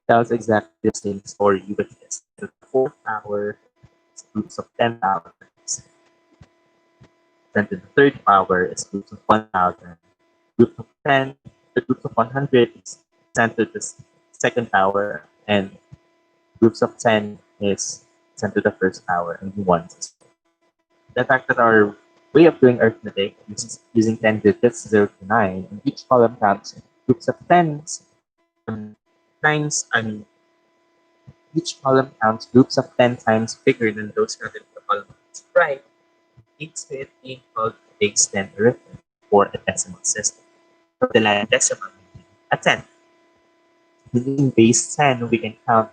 tells exactly the same story, which is the fourth power is groups of 10,000. Then to the third power is groups of 1,000. Groups of 10, the groups of 100 is sent to the second power, and groups of 10 is sent to the first power, and ones. The fact that our way of doing arithmetic is using 10 digits, 0 to 9, and each column counts groups of 10s, nines, I mean, each column counts groups of 10 times bigger than those counted in the column right, leads to it being called base 10 arithmetic or a decimal system. For the Latin decimal, a 10. Using base 10, we can count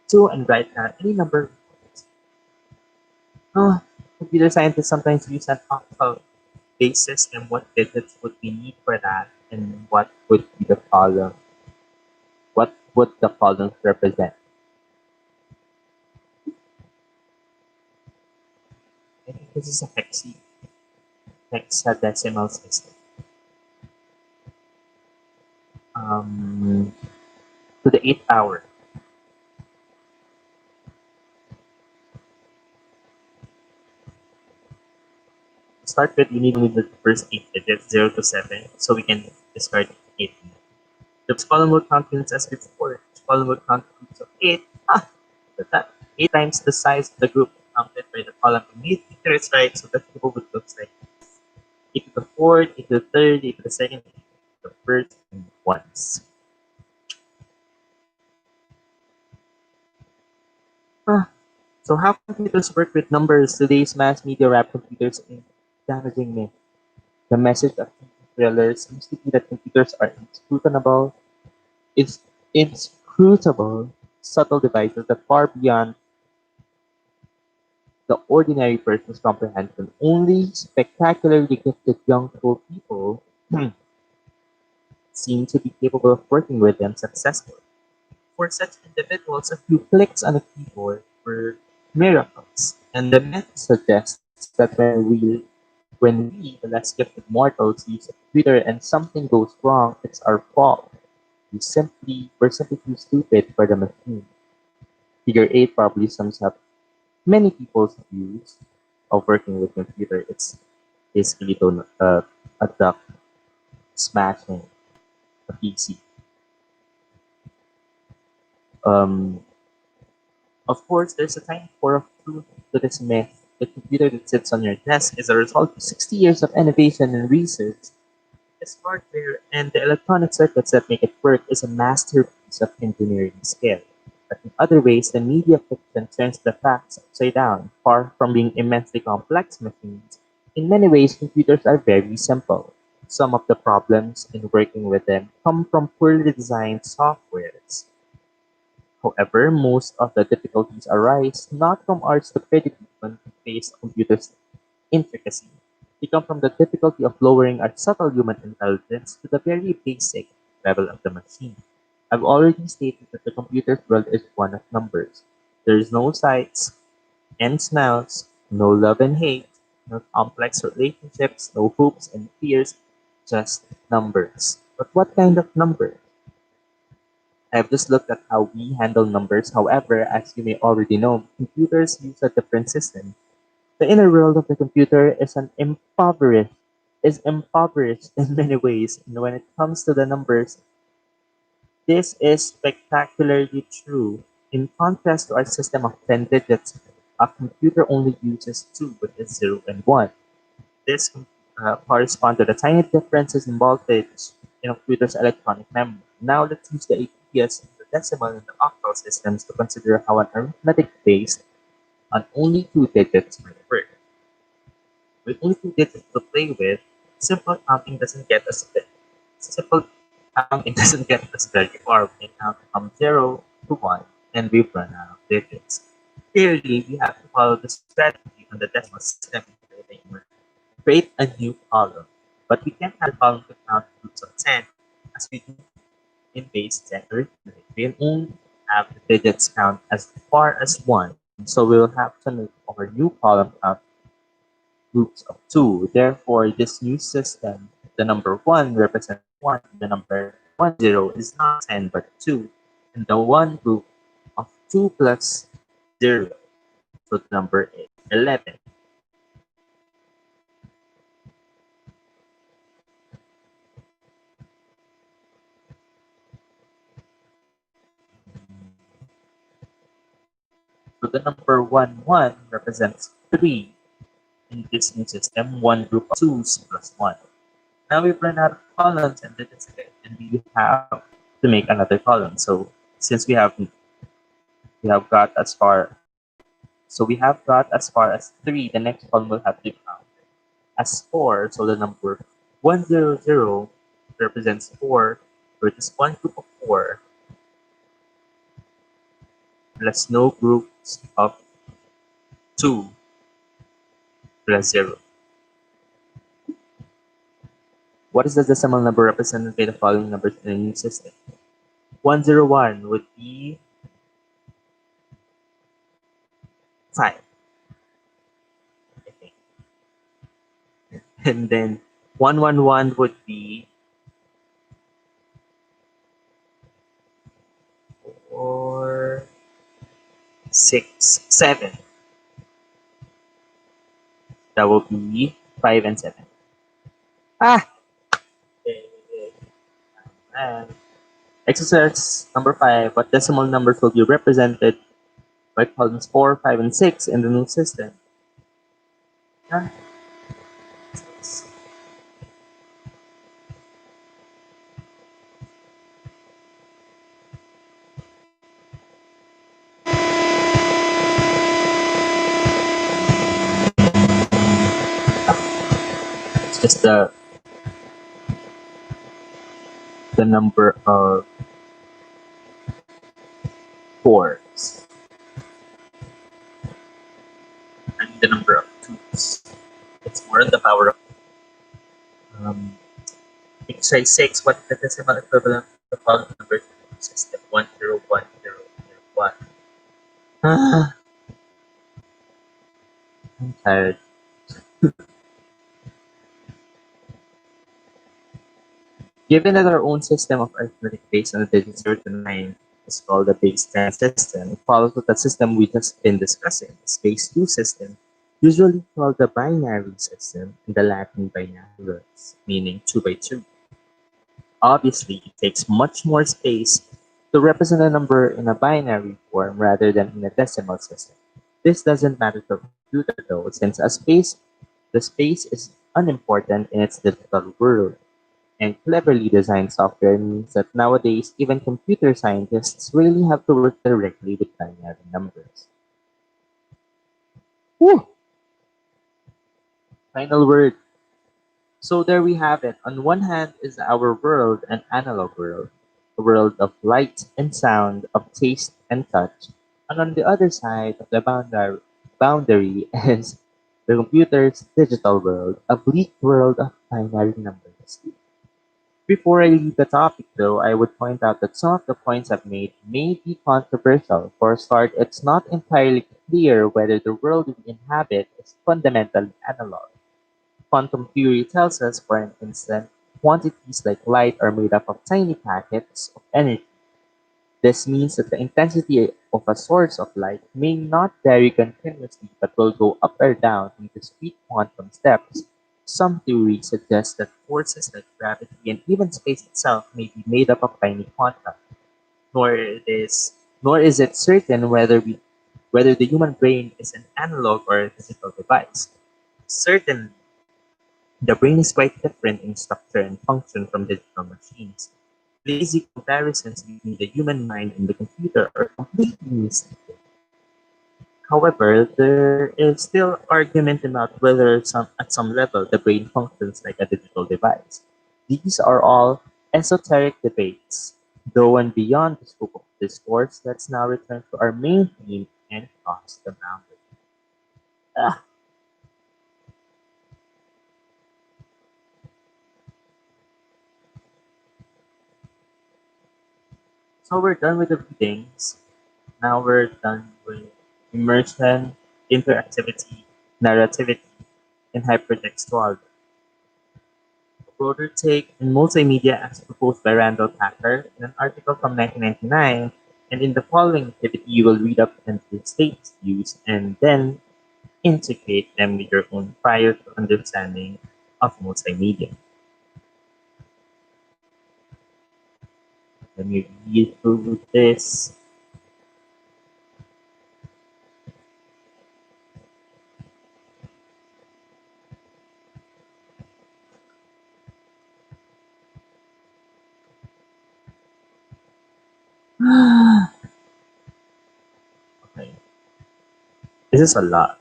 2 and write down any number. Oh, computer scientists sometimes use an octal basis and what digits would we need for that, and what would be the column, what would the columns represent. I think this is a hexadecimal system. Um, to the 8th power. To start with, we need only the first 8 digits, 0 to 7, so we can discard 8. The column will count units as before. The column will count groups of 8. Ah, look at that. 8 times the size of the group counted by the column immediately to its right, so the table would look like 8 to the 4th, 8 to the 3rd, 8 to the 2nd, 8 to the 1st, and ones. Ah, so how computers work with numbers? Today's mass media wrap computers in damaging myth. The message of thrillers seems to be that computers are inscrutable, is inscrutable, subtle devices that far beyond the ordinary person's comprehension. Only spectacularly gifted young people seem to be capable of working with them successfully. For such individuals, a few clicks on a keyboard were miracles, and the myth suggests that when we, the less gifted mortals, use a computer and something goes wrong, it's our fault. We're simply too stupid for the machine. Figure 8 probably sums up many people's views of working with computer. It's basically a duck smashing a PC. Um, of course, there's a tiny core of truth to this myth. The computer that sits on your desk is a result of 60 years of innovation and research. Its hardware and the electronic circuits that make it work is a masterpiece of engineering skill. But in other ways, the media fiction turns the facts upside down. Far from being immensely complex machines, in many ways, computers are very simple. Some of the problems in working with them come from poorly designed softwares. However, most of the difficulties arise not from our stupidity when we face a computer's intricacy. They come from the difficulty of lowering our subtle human intelligence to the very basic level of the machine. I've already stated that the computer's world is one of numbers. There is no sights and smells, no love and hate, no complex relationships, no hopes and fears, just numbers. But what kind of numbers? I've just looked at how we handle numbers. However, as you may already know, computers use a different system. The inner world of the computer is impoverished in many ways. And when it comes to the numbers, this is spectacularly true. In contrast to our system of 10 digits, a computer only uses two, which is 0 and 1. This corresponds to the tiny differences in voltage in a computer's electronic memory. Now let's use the ideas of the decimal and the octal systems to consider how an arithmetic based on only two digits might work. With only two digits to play with, simple counting doesn't get us simple counting doesn't get us very far. We count from 0 to 1 and we've run out of digits. Clearly, we have to follow the strategy on the decimal system in order to create a new column. But we can't have the column to count roots of 10 as we do in base 10 arithmetic. We can only have the digits count as far as 1, so we'll have to make our new column count groups of 2. Therefore, this new system, the number 1 represents 1, the number 10 is not 10 but 2, and the 1 group of 2 plus 0, so the number is 11. So the number 1 represents 3. In this new system, 1 group of 2's plus 1. Now we've run out of columns and digits again, and we have to make another column. So since we have got as far so we have got as far as 3, the next column will have to count as 4. So the number 100 represents 4, which is one group of 4 plus no groups of 2 plus 0. What is the decimal number represented by the following numbers in a new system? 101 would be 5, I think. And then 111 would be 4, 6, 7. That will be 5 and 7. Ah! And exercise number 5. What decimal numbers will be represented by columns 4, 5, and 6 in the new system? Ah, it's just the number of cores and the number of tools. It's more on the power of um, exercise 6. What is the decimal equivalent of the following numbers in the system? 1010001. Ah, I'm tired. Given that our own system of arithmetic based on the digits 0 to 9 is called the base 10 system, it follows that the system we just been discussing, the base 2 system, usually called the binary system in the Latin binary roots, meaning 2 by 2. Obviously, it takes much more space to represent a number in a binary form rather than in a decimal system. This doesn't matter to a computer though, since the space is unimportant in its digital world. And cleverly designed software means that nowadays even computer scientists really have to work directly with binary numbers. Whew! Final word. So there we have it. On one hand is our world, an analog world, a world of light and sound, of taste and touch. And on the other side of the boundary is the computer's digital world, a bleak world of binary numbers. Before I leave the topic, though, I would point out that some of the points I've made may be controversial. For a start, it's not entirely clear whether the world we inhabit is fundamentally analog. Quantum theory tells us, for instance, quantities like light are made up of tiny packets of energy. This means that the intensity of a source of light may not vary continuously but will go up or down in discrete quantum steps. Some theories suggest that forces like gravity and even space itself may be made up of tiny quanta, nor it is nor is it certain whether the human brain is an analog or a digital device. Certainly, the brain is quite different in structure and function from digital machines. Lazy comparisons between the human mind and the computer are completely mistaken. However, there is still argument about whether at some level the brain functions like a digital device. These are all esoteric debates. Though and beyond the scope of discourse, let's now return to our main theme and cross the boundary. Ah, so we're done with the readings. Now we're done with immersion, interactivity, narrativity, and hypertextuality. A broader take in multimedia as proposed by Randall Packer in an article from 1999, and in the following activity you will read up and state views and then integrate them with your own prior to understanding of multimedia. Let me read through this. Okay, this is a lot.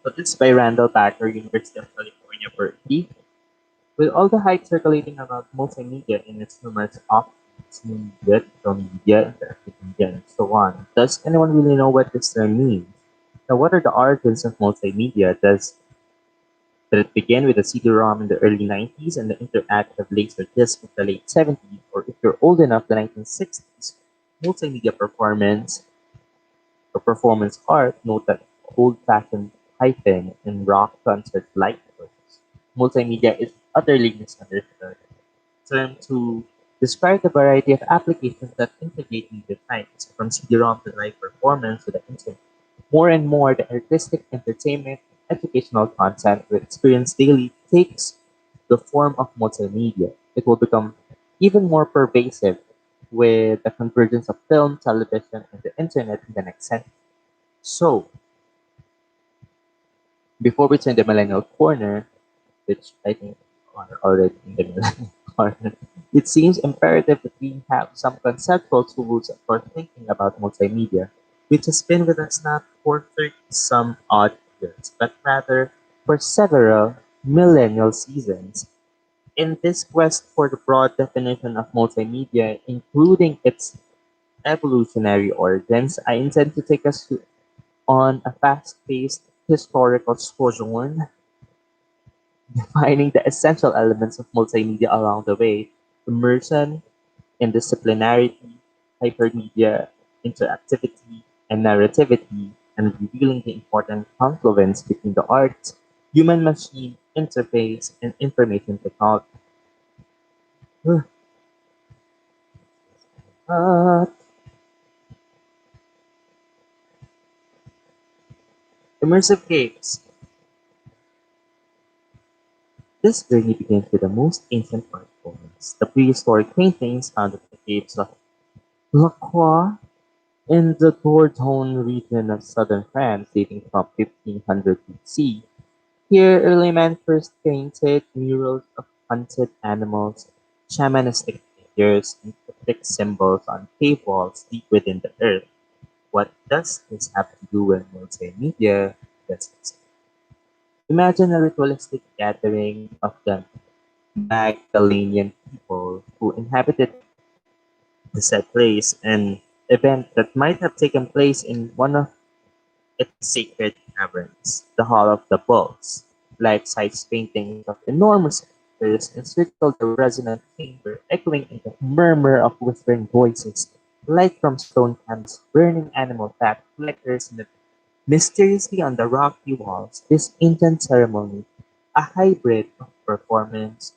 So this is by Randall Packer, University of California, Berkeley. With all the hype circulating about multimedia in its numerous offshoots, media, digital media, interactive media, and so on, does anyone really know what this term means? Now, what are the origins of multimedia? Did it begin with the CD-ROM in the early 90s and the interactive laserdisc of the late 70s? Or if you're old enough, the 1960s? Multimedia performance art, note that old-fashioned piping and rock concert light shows. Multimedia is utterly misunderstood term to describe the variety of applications that integrate media types, from CD-ROM to live performance to the internet. More and more, the artistic, entertainment, and educational content we experience daily takes the form of multimedia. It will become even more pervasive with the convergence of film, television, and the internet in the next century. So, before we turn the millennial corner, which I think are already in the millennial corner, it seems imperative that we have some conceptual tools for thinking about multimedia, which has been with us not for 30 some odd years, but rather for several millennial seasons. In this quest for the broad definition of multimedia, including its evolutionary origins, I intend to take us on a fast-paced historical sojourn, defining the essential elements of multimedia along the way: immersion, interdisciplinarity, hypermedia, interactivity, and narrativity, and revealing the important confluence between the arts, human-machine interface, and information technology. Uh, Immersive games. This journey begins with the most ancient art forms, the prehistoric paintings found at the caves of La Croix in the Dordogne region of southern France, dating from 1500 BC. Here, early man first painted murals of hunted animals, shamanistic figures, and cryptic symbols on cave walls deep within the earth. What does this have to do with multimedia? Yes. Imagine a ritualistic gathering of the Magdalenian people who inhabited the said place, an event that might have taken place in one of its sacred caverns, the Hall of the Bulls. Life-size paintings of enormous figures encircled the resonant chamber, echoing in the murmur of whispering voices. Light from stone candles, burning animal fat flickers mysteriously on the rocky walls. This ancient ceremony, a hybrid of performance,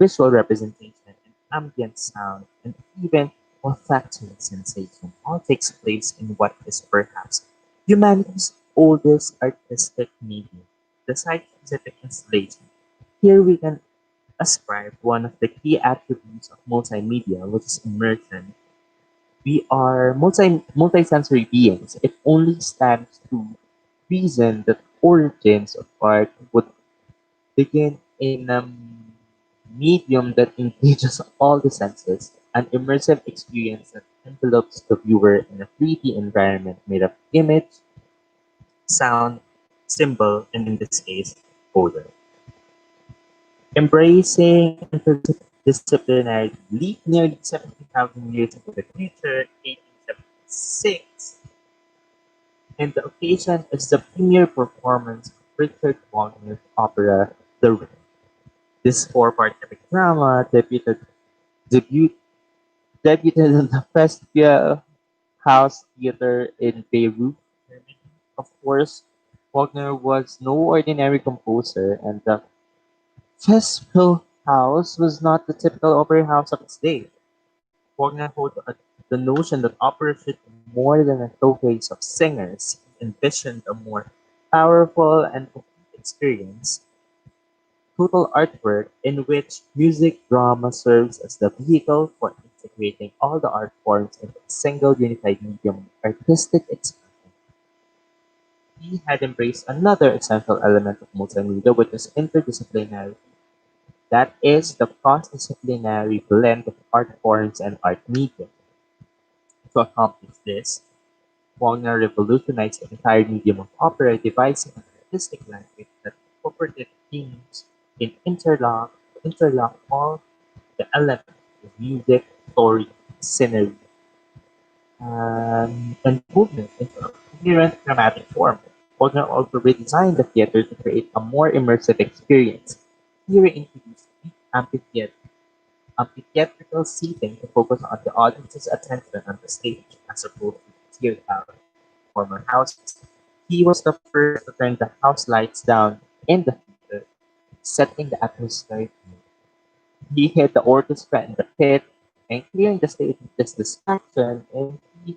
visual representation, and ambient sound, and even olfactory sensation, all takes place in what is perhaps humanity's oldest artistic medium, the site-specific installation. Here we can ascribe one of the key attributes of multimedia, which is immersion. We are multisensory beings. It only stands to reason that origins of art would begin in a medium that engages all the senses, an immersive experience that envelopes the viewer in a 3D environment made of image, sound, symbol, and in this case, odor. Embracing interdisciplinary leap nearly 70,000 years into the future, 1876, and the occasion is the premiere performance of Richard Wagner's opera The Ring. This four-part epic drama debut, debuted in the Festia House Theatre in Beirut, Germany. Of course, Wagner was no ordinary composer, and the Festspiel House was not the typical opera house of its day. Wagner the notion that opera should be more than a showcase of singers. He envisioned a more powerful and complete experience, total artwork in which music drama serves as the vehicle for integrating all the art forms into a single unified medium of artistic expression. He had embraced another essential element of multimedia, which is interdisciplinary. That is the cross-disciplinary blend of art forms and art media. To accomplish this, Wagner revolutionized the entire medium of opera, devising an artistic language that incorporated themes in interlock all the elements of music, story, scenery, and movement into a coherent dramatic form. Wagner also redesigned the theater to create a more immersive experience. He reintroduced amphitheater, amphitheatrical seating to focus on the audience's attention on the stage as opposed to theater former houses. He was the first to turn the house lights down in the theater, setting the atmosphere. He hid the orchestra in the pit and clearing the stage of this distraction, and he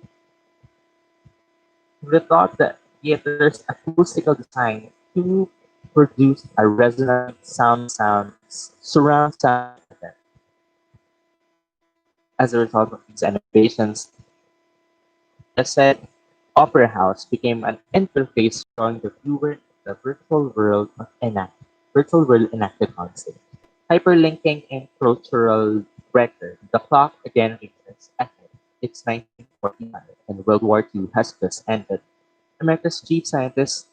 rethought the theater's acoustical design to produce a resonant surround sound effect. As a result of these innovations, the said opera house became an interface showing the viewer the virtual world enacted on stage. Hyperlinking and cultural record, the clock again reaches ahead. It's 1945 and World War II has just ended. America's chief scientist,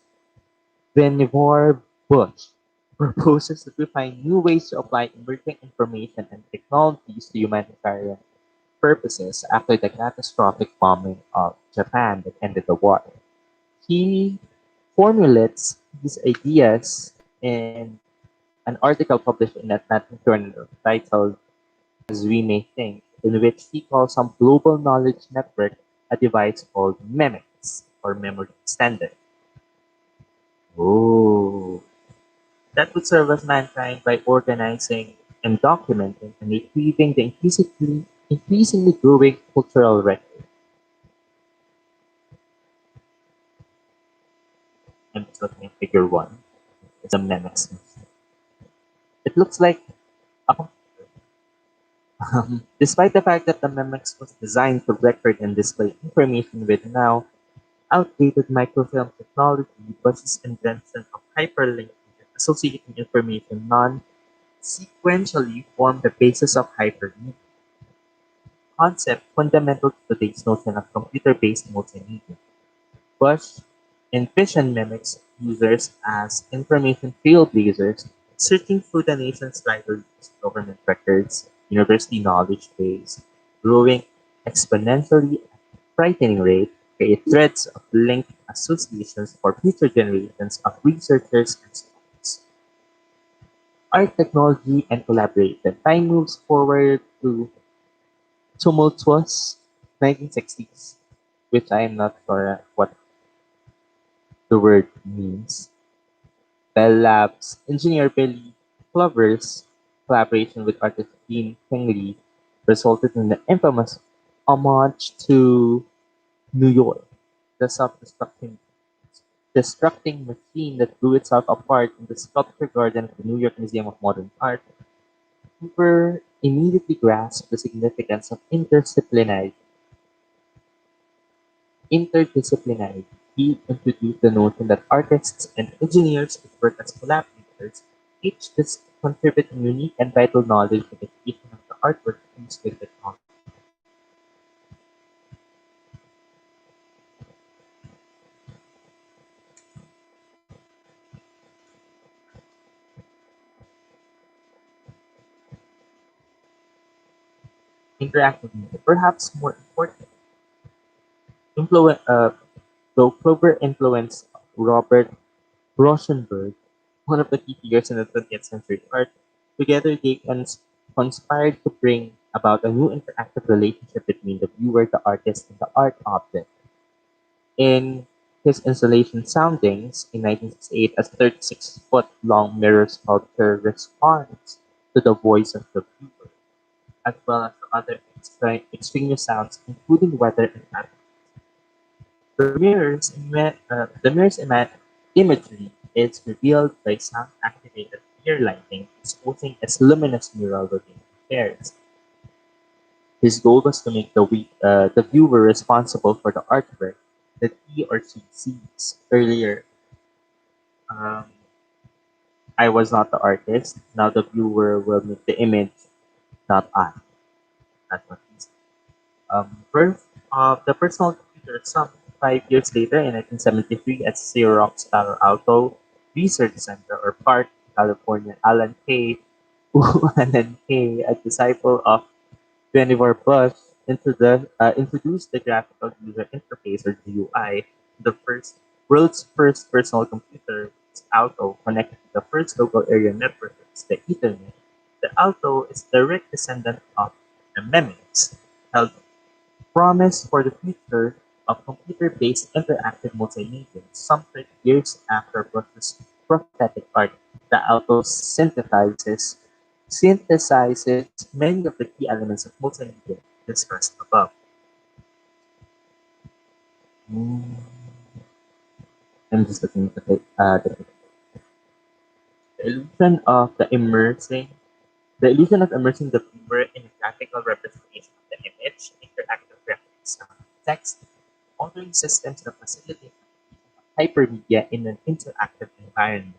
Vannevar Bush, proposes that we find new ways to apply emerging information and technologies to humanitarian purposes after the catastrophic bombing of Japan that ended the war. He formulates these ideas in an article published in Atlantic Journal titled As We May Think, in which he calls some global knowledge network a device called MEMEX, or memory extended. Oh, that would serve as mankind by organizing and documenting and retrieving the increasingly growing cultural record. I'm just looking at figure one. It's a MEMEX. It looks like a computer. Despite the fact that the MEMEX was designed to record and display information with now outdated microfilm technology, Buzz's invention of hyperlinking and associating information non-sequentially formed the basis of hypermedia, concept fundamental to today's notion of computer-based multimedia. Bush envisioned mimics users as information trailblazers, searching through the nation's libraries, government records, university knowledge base, growing exponentially at a frightening rate, create threads of linked associations for future generations of researchers and students. Art, technology, and collaboration. Time moves forward to tumultuous 1960s, which I am not sure what the word means. Bell Labs engineer Billy Clover's collaboration with artist Dean Kingley resulted in the infamous homage to New York, the self-destructing machine that blew itself apart in the sculpture garden of the New York Museum of Modern Art. Cooper immediately grasped the significance of interdisciplinary. He introduced the notion that artists and engineers could work as collaborators, each contributing unique and vital knowledge to the creation of the artwork used with technology. Interactive media, perhaps more important, influ- uh, though Clover influenced Robert Rauschenberg, one of the key figures in the 20th century art. Together, they conspired to bring about a new interactive relationship between the viewer, the artist, and the art object. In his installation Soundings in 1968, a 36-foot-long mirror sculpture responds to the voice of the viewer, as well as to other extraneous sounds, including weather and traffic. The mirror's imagery is revealed by sound-activated ear lighting, exposing its luminous mural within pairs. His goal was to make the viewer responsible for the artwork that he or she sees. Earlier, um, I was not the artist. Now the viewer will make the image, not I. That's what he said. Birth of the personal computer some 5 years later in 1973 at Xerox Palo Alto Research Center or Park, California. Alan Kay, a disciple of Vannevar Bush, introduced the graphical user interface or GUI, the world's first personal computer, Alto, connected to the first local area network, the Ethernet. The Alto is the direct descendant of the MEMEX, held promise for the future of computer-based interactive multimedia. Some 30 years after Bush's prophetic art, the Alto synthesizes many of the key elements of multimedia discussed above. Mm, I'm just looking at the illusion of the illusion of immersing the viewer in a graphical representation of the image, interactive graphics, sound, text, altering systems that facilitate hypermedia in an interactive environment.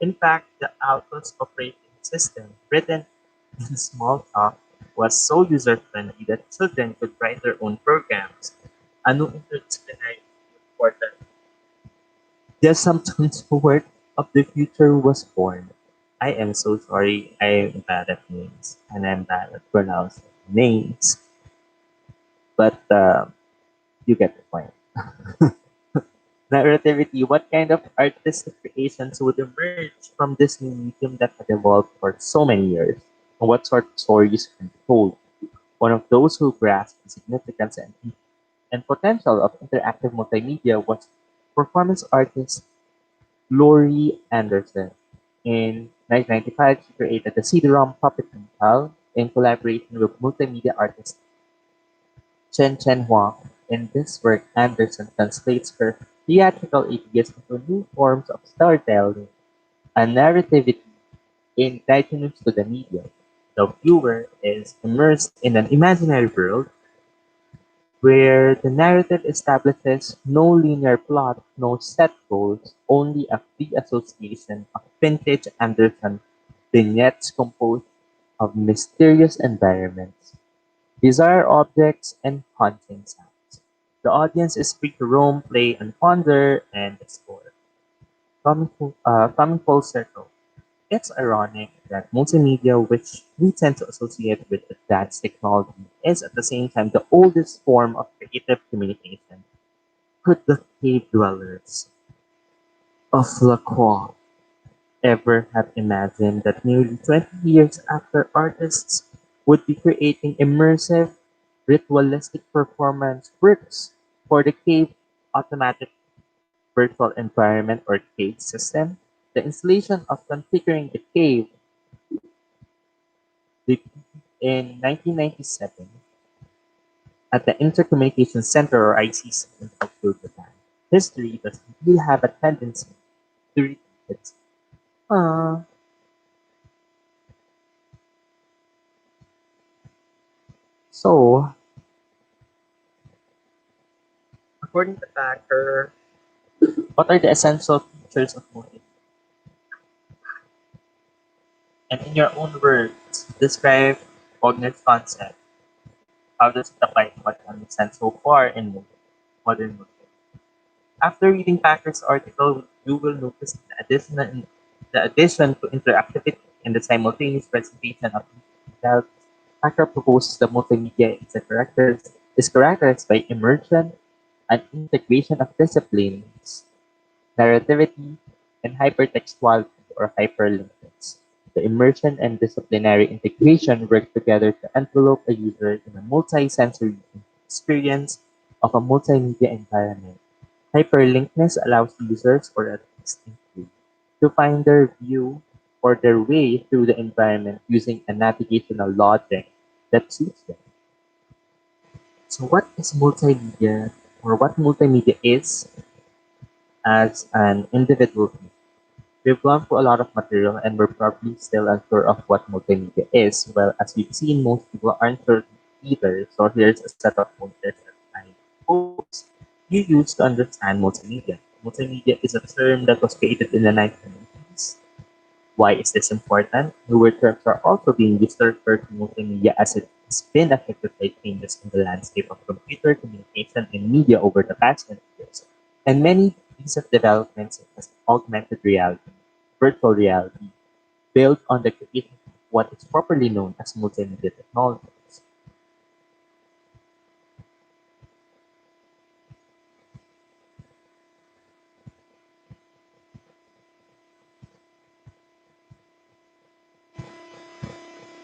In fact, the Altos operating system, written in Smalltalk, was so user-friendly that children could write their own programs. A new interdisciplinary for the Just Some work of the future was born. I am so sorry. I'm bad at names and I'm bad at pronouncing names, but you get the point. Narrativity, what kind of artistic creations would emerge from this new medium that had evolved for so many years? And what sort of stories can be told? One of those who grasped the significance and potential of interactive multimedia was performance artist Laurie Anderson. In 1995, she created the CD-ROM puppet title in collaboration with multimedia artist Chen Huang. In this work, Anderson translates her theatrical ideas into new forms of storytelling and narrativity indigenous to the medium. The viewer is immersed in an imaginary world where the narrative establishes no linear plot, no set goals, only a free association of vintage Anderson vignettes composed of mysterious environments, bizarre objects, and haunting sounds. The audience is free to roam, play, and ponder and explore. Coming full circle, it's ironic that multimedia, which we tend to associate with advanced technology, is at the same time the oldest form of creative communication. Could the cave dwellers of Lacroix ever have imagined that nearly 20 years after artists would be creating immersive, ritualistic performance works for the cave automatic virtual environment or cave system? The installation of configuring the cave in 1997 at the Intercommunications Center or ICC in Tokyo, Japan. History does really have a tendency to repeat itself. Uh, so, according to Packer, what are the essential features of multimedia? And in your own words, describe Wagner's concept. How does it apply to what you understand so far in modern multimedia? After reading Packer's article, you will notice the addition to interactivity and the simultaneous presentation of details. Packer proposes that multimedia is characterized by immersion and integration of disciplines, narrativity, and hypertextuality or hyperlinkage. The immersion and disciplinary integration work together to envelope a user in a multi-sensory experience of a multimedia environment. Hyperlinkness allows users, or at least include, to find their view or their way through the environment using a navigational logic that suits them. So what is multimedia, or what multimedia is as an individual? We've gone through a lot of material and we're probably still unsure of what multimedia is. Well, as we've seen, most people aren't sure either. So here's a set of pointers that I hope you use to understand multimedia. Multimedia is a term that was created in the 1990s. Why is this important? Newer terms are also being used to refer to multimedia as it has been affected by changes in the landscape of computer communication and media over the past 20 years. And many recent developments such as augmented reality, virtual reality, build on the creation of what is properly known as multimedia technologies.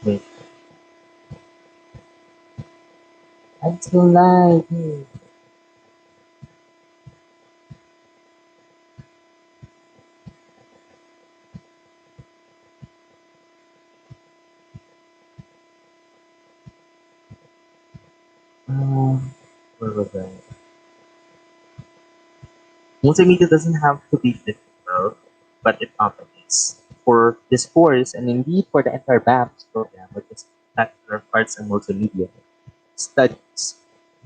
Wait, I'm still live. Where was I? Multimedia doesn't have to be difficult, but it often is. For this course, and indeed for the entire BAMS program, which is Bachelor of Arts and Multimedia Studies,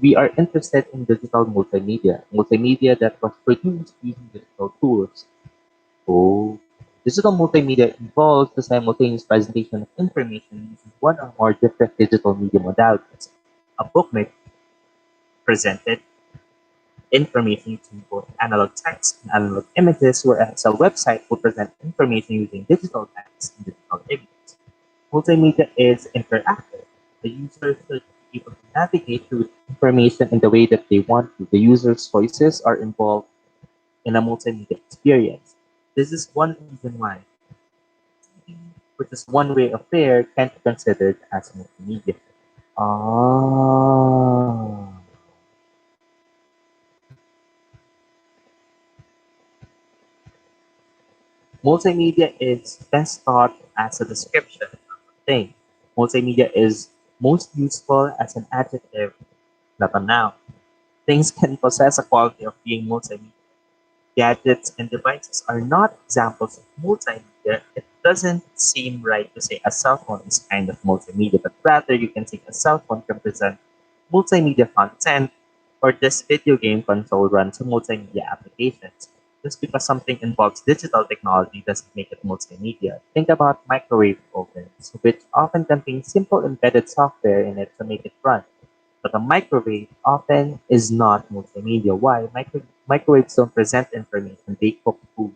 we are interested in digital multimedia that was produced using digital tools. So, digital multimedia involves the simultaneous presentation of information using one or more different digital media modalities. A book may be presented information using both analog text and analog images, whereas a website will present information using digital text and digital images. Multimedia is interactive. The user should be able to navigate through information in the way that they want to. The user's choices are involved in a multimedia experience. This is one reason why, which is one way of fare, can't be considered as multimedia. Ah. Multimedia is best thought as a description of a thing. Multimedia is most useful as an adjective, not a noun. Things can possess a quality of being multimedia. Gadgets and devices are not examples of multimedia. It doesn't seem right to say a cell phone is kind of multimedia, but rather you can say a cell phone can present multimedia content, or this video game console runs multimedia applications. Just because something involves digital technology doesn't make it multimedia. Think about microwave ovens, which often contain simple embedded software in it to make it run. But a microwave often is not multimedia. Why? Microwaves don't present information, they cook food.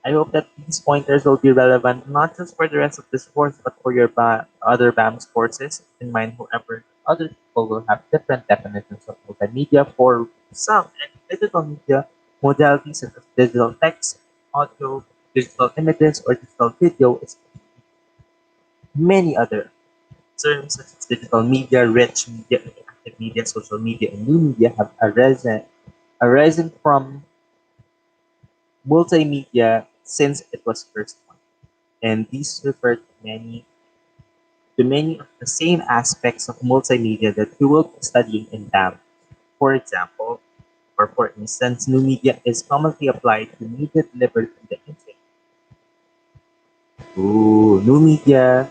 I hope that these pointers will be relevant not just for the rest of this course, but for your other BAMS courses. Keep in mind, whoever other people will have different definitions of multimedia. For some, and digital media modalities such as digital text, audio, digital images, or digital video is many other terms such as digital media, rich media, interactive media, social media, and new media have arisen from multimedia since it was first one. And these refer to many of the same aspects of multimedia that we will be studying in BAM. For example, or for instance, new media is commonly applied to media delivered through the internet. Ooh, new media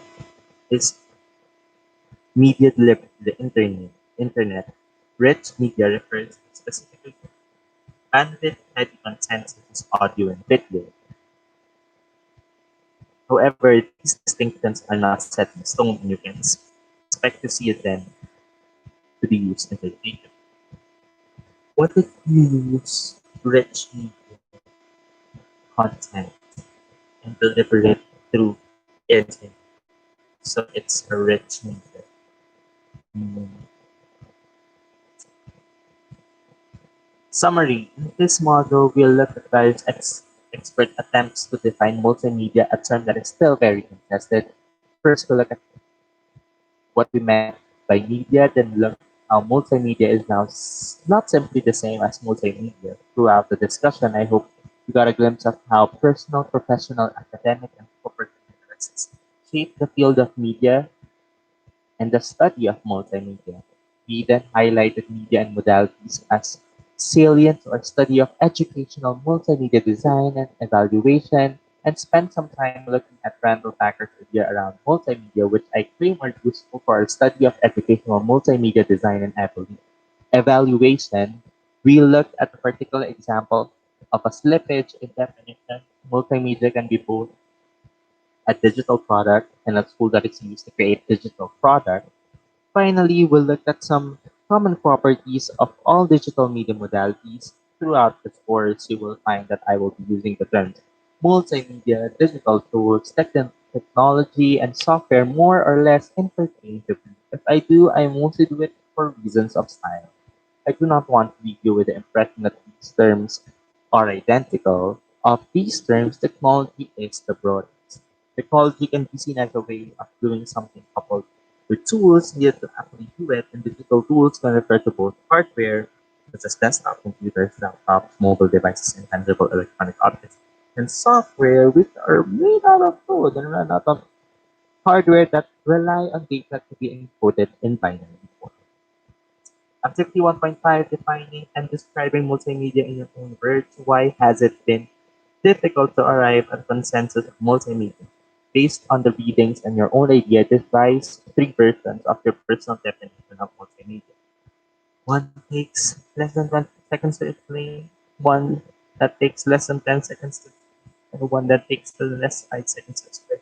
is media delivered to the internet. Rich media refers specifically to bandwidth-heavy content such as audio and video. However, these distinctions are not set in stone and you can expect to see them to be used interchangeably. What if you use rich media content and deliver it through internet? So it's a rich media. Mm. Summary. In this model, we'll look at various expert attempts to define multimedia, a term that is still very contested. First, we'll look at what we meant by media, then look how multimedia is now not simply the same as multimedia. Throughout the discussion, I hope you got a glimpse of how personal, professional, academic, and corporate interests shape the field of media and the study of multimedia. We then highlighted media and modalities as salient or study of educational multimedia design and evaluation, and spent some time looking at Randall Packer's idea around multimedia, which I claim are useful for our study of educational multimedia design and evaluation. We looked at a particular example of a slippage in definition. Multimedia can be both a digital product and a tool that is used to create digital product. Finally, we'll look at some common properties of all digital media modalities. Throughout this course, you will find that I will be using the terms multimedia, digital tools, technology, and software more or less interchangeably. If I do, I mostly do it for reasons of style. I do not want to leave you with the impression that these terms are identical. Of these terms, technology is the broadest. Technology can be seen as a way of doing something coupled with tools needed to actually do it, and digital tools can refer to both hardware, such as desktop computers, laptops, mobile devices, and tangible electronic objects, and software, which are made out of code and run out of hardware that rely on data to be encoded in binary form. Activity 1.5, defining and describing multimedia in your own words. Why has it been difficult to arrive at consensus of multimedia? Based on the readings and your own idea, devise three versions of your personal definition of multimedia. One takes less than 20 seconds to explain, one that takes less than 10 seconds to explain, and one that takes less 5 seconds to explain.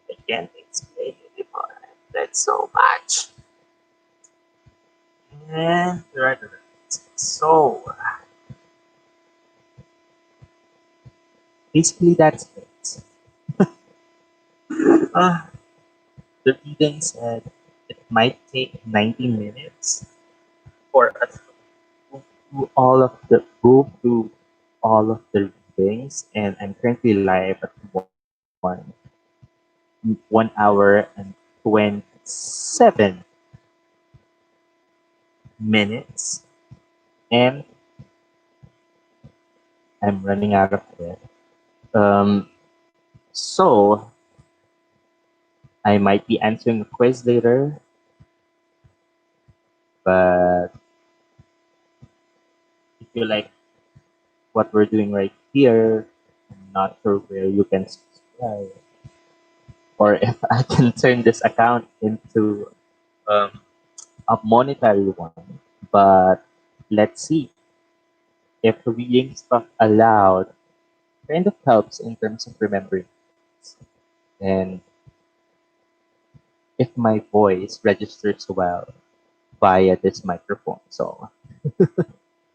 I can't explain it anymore. That's so much. And right. So basically that's it. Uh, the reading said it might take 90 minutes for us to go through all of the readings, and I'm currently live at 1 hour and 27 minutes, and I'm running out of breath. Um, so I might be answering a quiz later, but if you like what we're doing right here, I'm not sure where you can subscribe, or if I can turn this account into um, a monetary one. But let's see if reading stuff aloud kind of helps in terms of remembering, and if my voice registers well via this microphone. So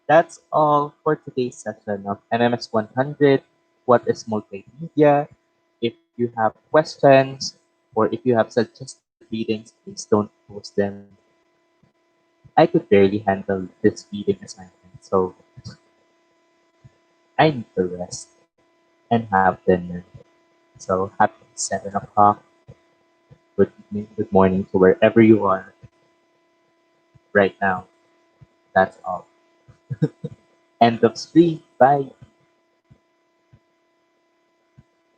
that's all for today's session of MMS 100. What is multimedia? If you have questions or if you have suggested readings, please don't post them. I could barely handle this reading assignment, so I need to rest and have dinner. So happy 7 o'clock. Good evening, good morning to wherever you are right now. That's all. End of stream. Bye.